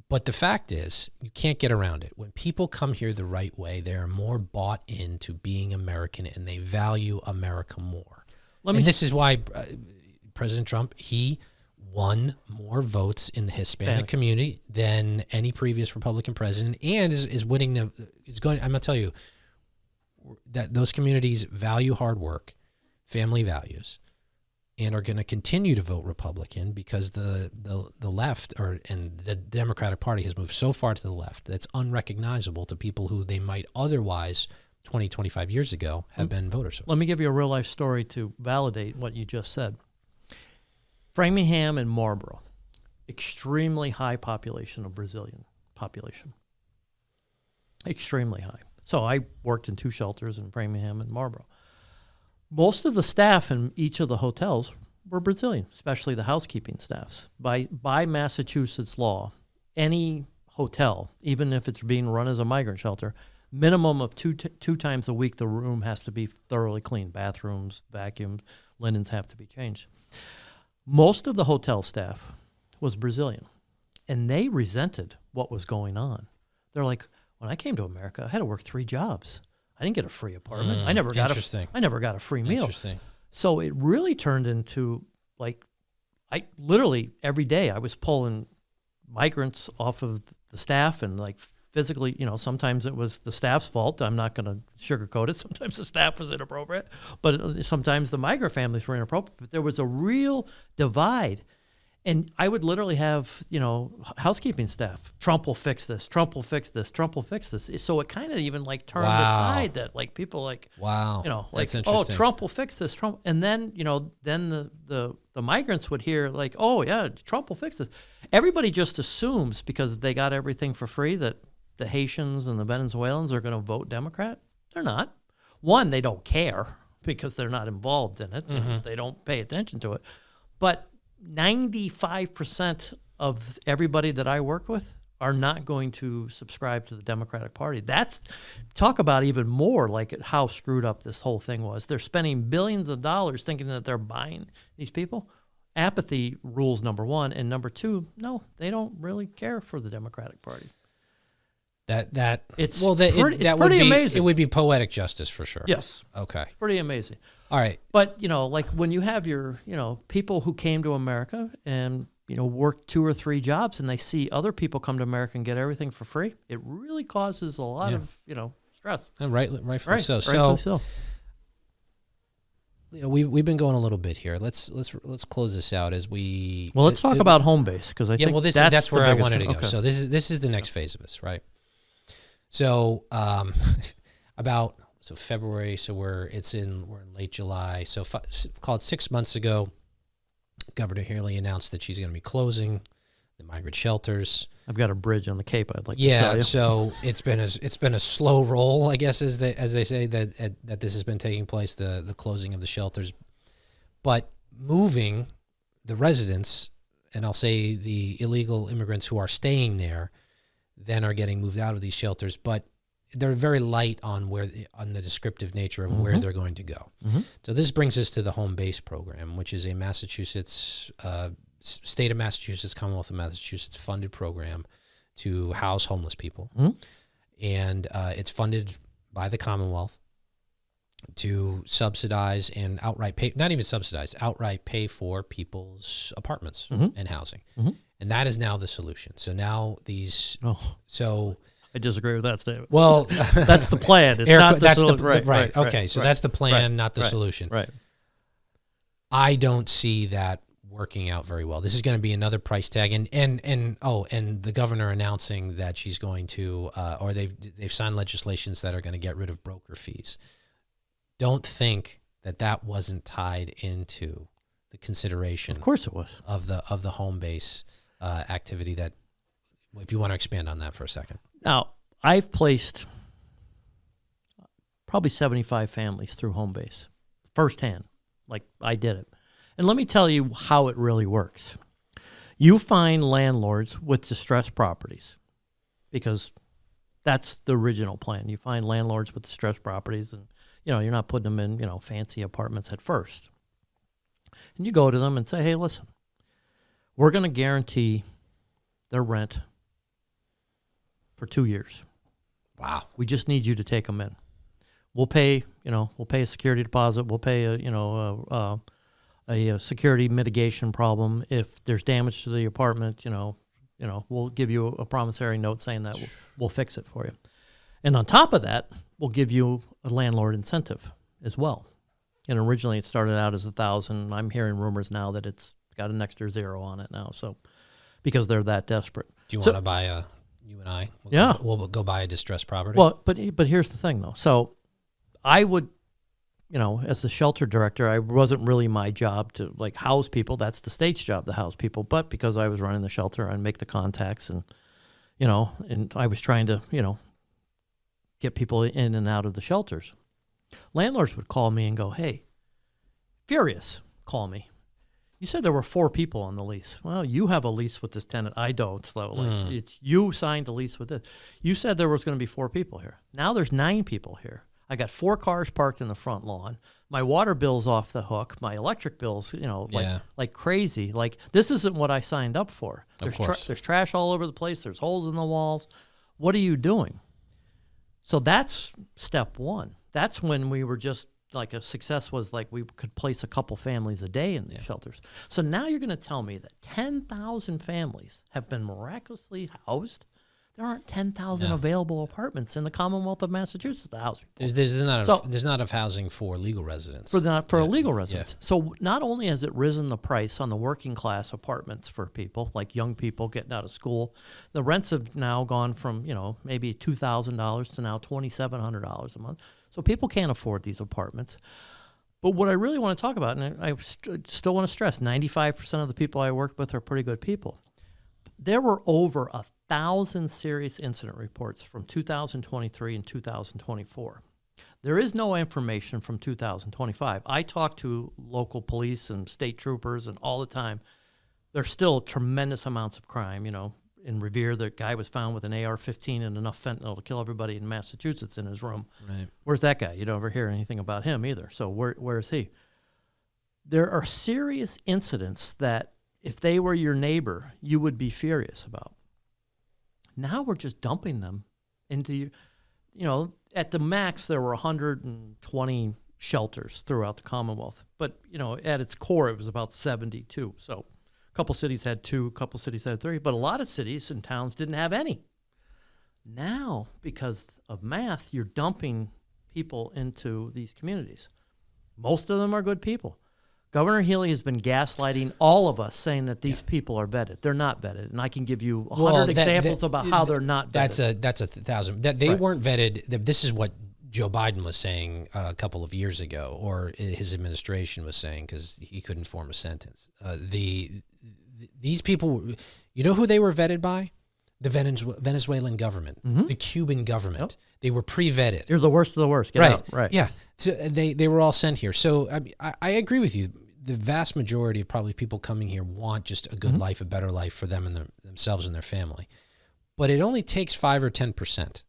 But the fact is, you can't get around it. When people come here the right way, they are more bought into being American, and they value America more. This is why President Trump, he won more votes in the Hispanic community than any previous Republican president, and is winning I'm going to tell you that those communities value hard work, family values, and are going to continue to vote Republican, because the left and the Democratic Party has moved so far to the left that it's unrecognizable to people who they might otherwise 20, 25 years ago have been voters. Let me give you a real life story to validate what you just said. Framingham and Marlborough, extremely high population of Brazilian population. Extremely high. So I worked in 2 shelters in Framingham and Marlborough. Most of the staff in each of the hotels were Brazilian, especially the housekeeping staffs. By Massachusetts law, any hotel, even if it's being run as a migrant shelter, minimum of two times a week the room has to be thoroughly cleaned. Bathrooms, vacuums, linens have to be changed. Most of the hotel staff was Brazilian, and they resented what was going on. They're like, when I came to America, I had to work 3 jobs. I didn't get a free apartment. I never got a free meal. Interesting. So it really turned into I literally every day I was pulling migrants off of the staff and physically, sometimes it was the staff's fault. I'm not going to sugarcoat it. Sometimes the staff was inappropriate, but sometimes the migrant families were inappropriate. But there was a real divide. And I would literally have, housekeeping staff. Trump will fix this. Trump will fix this. Trump will fix this. So it kind of even turned the tide that people wow, that's interesting. Oh, Trump will fix this. Trump, and then then the migrants would hear oh yeah, Trump will fix this. Everybody just assumes because they got everything for free that the Haitians and the Venezuelans are going to vote Democrat. They're not. One, they don't care because they're not involved in it. Mm-hmm. They don't pay attention to it. But 95% of everybody that I work with are not going to subscribe to the Democratic Party. That's talk about even more like how screwed up this whole thing was. They're spending billions of dollars thinking that they're buying these people. Apathy rules number one, and number two, no, they don't really care for the Democratic Party. That it's pretty amazing. It would be poetic justice for sure. Yes. Okay. It's pretty amazing. All right. But like when you have your people who came to America and work 2 or 3 jobs, and they see other people come to America and get everything for free, it really causes a lot of stress. And rightfully so. Rightfully so. We've been going a little bit here. Let's close this out as we. Well, let's talk about home base because I think that's where I wanted to go. Okay. So this is the next phase of this, right? So February. So we're in late July. So call it 6 months ago, Governor Healey announced that she's going to be closing the migrant shelters. I've got a bridge on the Cape I'd like to sell you. So it's been a slow roll, I guess, as they say that this has been taking place, the closing of the shelters, but moving the residents, and I'll say the illegal immigrants who are staying there, then are getting moved out of these shelters, but they're very light on the descriptive nature of where they're going to go. Mm-hmm. So this brings us to the home base program, which is a Massachusetts state of Massachusetts, Commonwealth of Massachusetts funded program to house homeless people. Mm-hmm. And it's funded by the Commonwealth to subsidize and outright pay, not even subsidize, outright pay for people's apartments and housing. Mm-hmm. And that is now the solution. So now I disagree with that statement. Well, that's the plan. It's not the solution. Right. Okay. So that's the plan, not the solution. Right. I don't see that working out very well. This is going to be another price tag, and the governor announcing that she's going to, or they've signed legislations that are going to get rid of broker fees. Don't think that wasn't tied into the consideration. Of course, it was of the home base activity. That, if you want to expand on that for a second. Now, I've placed probably 75 families through home base firsthand. Like, I did it. And let me tell you how it really works. You find landlords with distressed properties, because that's the original plan. You find landlords with distressed properties, and you're not putting them in fancy apartments at first. And you go to them and say, hey, listen, we're going to guarantee their rent for 2 years. Wow. We just need you to take them in. We'll pay a security deposit. We'll pay a security mitigation problem. If there's damage to the apartment, we'll give you a promissory note saying that we'll fix it for you. And on top of that, we'll give you a landlord incentive as well. And originally it started out as $1,000. I'm hearing rumors now that it's got an extra zero on it now. So because they're that desperate. Do you want to buy you and I? We'll go buy a distressed property. Well, but here's the thing though. So I would, as the shelter director, I wasn't really my job to house people. That's the state's job to house people. But because I was running the shelter, I'd make the contacts and I was trying to, get people in and out of the shelters. Landlords would call me and go, hey, furious, call me. You said there were 4 people on the lease. Well, you have a lease with this tenant. I don't. So it's you signed a lease with this. You said there was going to be 4 people here. Now there's 9 people here. I got 4 cars parked in the front lawn. My water bill's off the hook. My electric bill's, like crazy. Like, this isn't what I signed up for. There's trash all over the place. There's holes in the walls. What are you doing? So that's step one. That's when we were just a success was we could place a couple families a day in these shelters. So now you're going to tell me that 10,000 families have been miraculously housed? There aren't 10,000 available apartments in the Commonwealth of Massachusetts to house people. There's not enough housing for legal residents. For illegal residents. Yeah. So not only has it risen the price on the working class apartments for people, like young people getting out of school, the rents have now gone from maybe $2,000 to now $2,700 a month. So people can't afford these apartments. But what I really want to talk about, and I still want to stress, 95% of the people I worked with are pretty good people. There were over 1,000 serious incident reports from 2023 and 2024. There is no information from 2025. I talk to local police and state troopers and all the time. There's still tremendous amounts of crime, in Revere, the guy was found with an AR-15 and enough fentanyl to kill everybody in Massachusetts in his room. Right. Where's that guy? You don't ever hear anything about him either. So where is he? There are serious incidents that if they were your neighbor, you would be furious about. Now we're just dumping them into, at the max there were 120 shelters throughout the Commonwealth. But, at its core it was about 72. So a couple cities had 2, a couple cities had 3, but a lot of cities and towns didn't have any. Now, because of math, you're dumping people into these communities. Most of them are good people. Governor Healey has been gaslighting all of us, saying that these people are vetted. They're not vetted, and I can give you 100 examples about how they're not vetted. That's a thousand. They weren't vetted. This is what Joe Biden was saying a couple of years ago, or his administration was saying, because he couldn't form a sentence. These people, you know who they were vetted by? The Venezuelan government, the Cuban government. Yep. They were pre-vetted. You're the worst of the worst. Get out. Right. Yeah. So they were all sent here. So I agree with you. The vast majority of probably people coming here want just a good life, a better life for them and themselves and their family. But it only takes 5 or 10%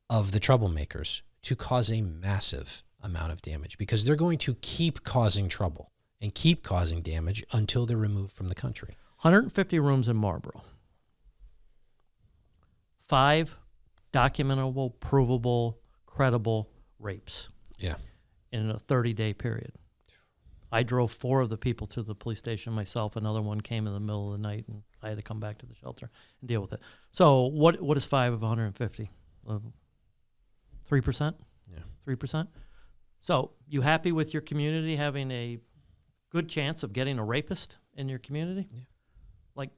of the troublemakers to cause a massive amount of damage, because they're going to keep causing trouble and keep causing damage until they're removed from the country. 150 rooms in Marlboro. 5 documentable, provable, credible rapes. Yeah. In a 30-day period. I drove 4 of the people to the police station myself. Another one came in the middle of the night, and I had to come back to the shelter and deal with it. So what is 5 of 150? 3%? Yeah. 3%? So you happy with your community having a good chance of getting a rapist in your community? Yeah. Like,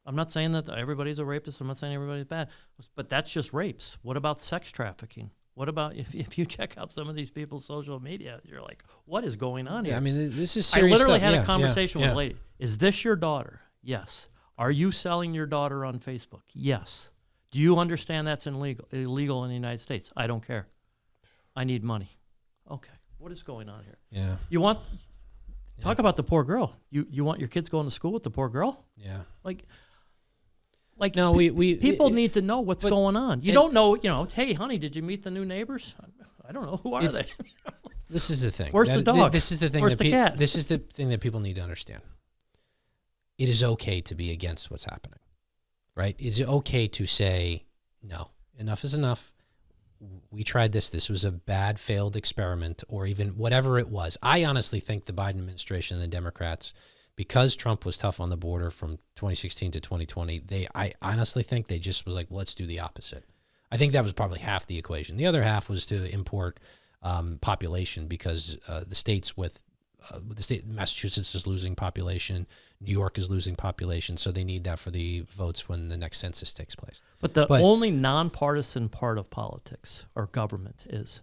I'm not saying that everybody's a rapist. I'm not saying everybody's bad. But that's just rapes. What about sex trafficking? What about if you check out some of these people's social media, you're like, what is going on here? I mean, this is serious I literally stuff. had a conversation with a lady. Is this your daughter? Yes. Are you selling your daughter on Facebook? Yes. Do you understand that's illegal in the United States? I don't care. I need money. Okay. What is going on here? Yeah. You want talk about the poor girl. You want your kids going to school with the poor girl? Yeah. Like no, people need to know what's going on. You don't know, hey, honey, did you meet the new neighbors? I don't know. Who are they? This is the thing. Where's the dog? This is the thing. Where's the cat? This is the thing that people need to understand. It is okay to be against what's happening, right? Is it okay to say, no, enough is enough? We tried this. This was a bad, failed experiment, or even whatever it was. I honestly think the Biden administration and the Democrats, because Trump was tough on the border from 2016 to 2020, I honestly think they just was like, let's do the opposite. I think that was probably half the equation. The other half was to import population, because the states Massachusetts is losing population, New York is losing population, so they need that for the votes when the next census takes place. But the only nonpartisan part of politics or government is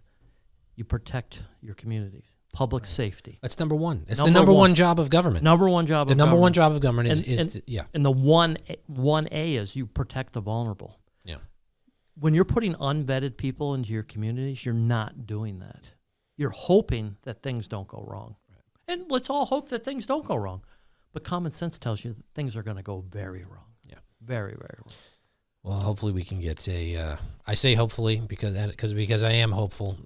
you protect your communities. Public safety. That's number one. It's the number one job of government. Number one job of government. The number one job of government is. And the 1A is you protect the vulnerable. Yeah. When you're putting unvetted people into your communities, you're not doing that. You're hoping that things don't go wrong. Right. And let's all hope that things don't go wrong. But common sense tells you that things are going to go very wrong. Yeah. Very, very wrong. Well, hopefully we can get a. I say hopefully because I am hopeful.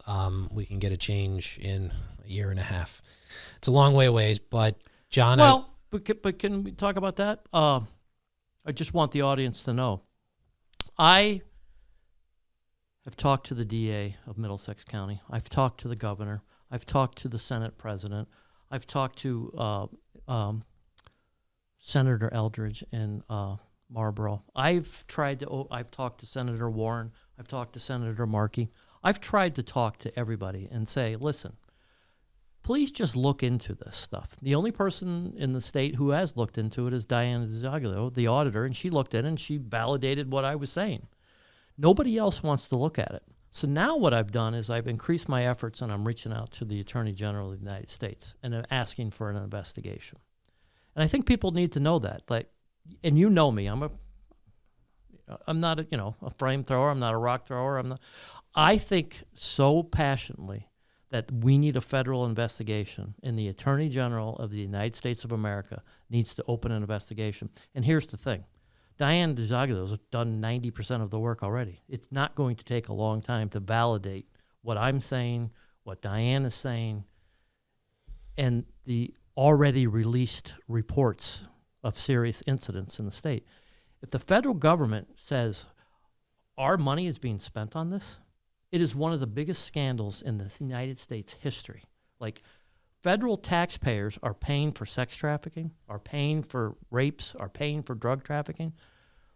We can get a change in a year and a half. It's a long way away, but John. But can we talk about that? I just want the audience to know. I have talked to the DA of Middlesex County. I've talked to the governor. I've talked to the Senate president. I've talked to Senator Eldridge in Marlboro. I've talked to Senator Warren. I've talked to Senator Markey. I've tried to talk to everybody and say, listen, please just look into this stuff. The only person in the state who has looked into it is Diana DiZaglio, the auditor, and she looked at it and she validated what I was saying. Nobody else wants to look at it. So now what I've done is I've increased my efforts and I'm reaching out to the Attorney General of the United States and I'm asking for an investigation. And I think people need to know that. And you know me, I'm not a frame thrower, I'm not a rock thrower, I think so passionately that we need a federal investigation, and the Attorney General of the United States of America needs to open an investigation. And here's the thing. Diane DeZagados has done 90% of the work already. It's not going to take a long time to validate what I'm saying, what Diane is saying, and the already released reports of serious incidents in the state. If the federal government says our money is being spent on this, it is one of the biggest scandals in the United States history. Like, federal taxpayers are paying for sex trafficking, are paying for rapes, are paying for drug trafficking.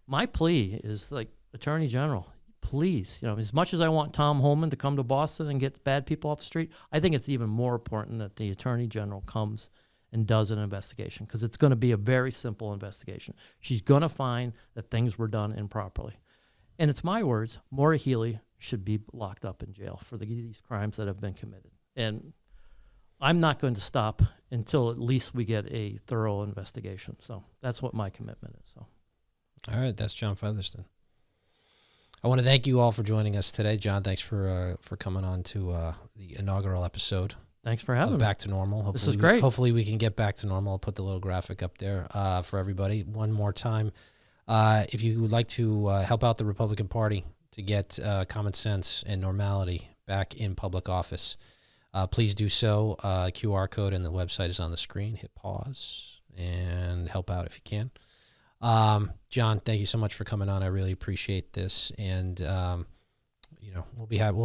My plea is, like, Attorney General, please, as much as I want Tom Homan to come to Boston and get bad people off the street, I think it's even more important that the Attorney General comes and does an investigation, because it's going to be a very simple investigation. She's going to find that things were done improperly. And it's my words, Maura Healey should be locked up in jail for these crimes that have been committed. And I'm not going to stop until at least we get a thorough investigation. So that's what my commitment is. So, all right, that's Jon Fetherston. I want to thank you all for joining us today. John, thanks for coming on to the inaugural episode. Thanks for having me. Back to normal. Hopefully this is great. Hopefully we can get back to normal. I'll put the little graphic up there for everybody. One more time, if you would like to help out the Republican Party to get common sense and normality back in public office, please do so. QR code and the website is on the screen. Hit pause and help out if you can. John, thank you so much for coming on. I really appreciate this, and we'll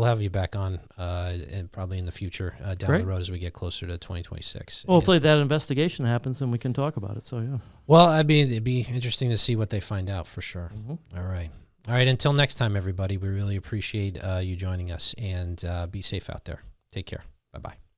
have you back on and probably in the future down the road as we get closer to 2026. Well, hopefully that investigation happens and we can talk about it. So yeah. Well, it'd be interesting to see what they find out for sure. Mm-hmm. All right. Until next time, everybody. We really appreciate you joining us, and be safe out there. Take care. Bye-bye.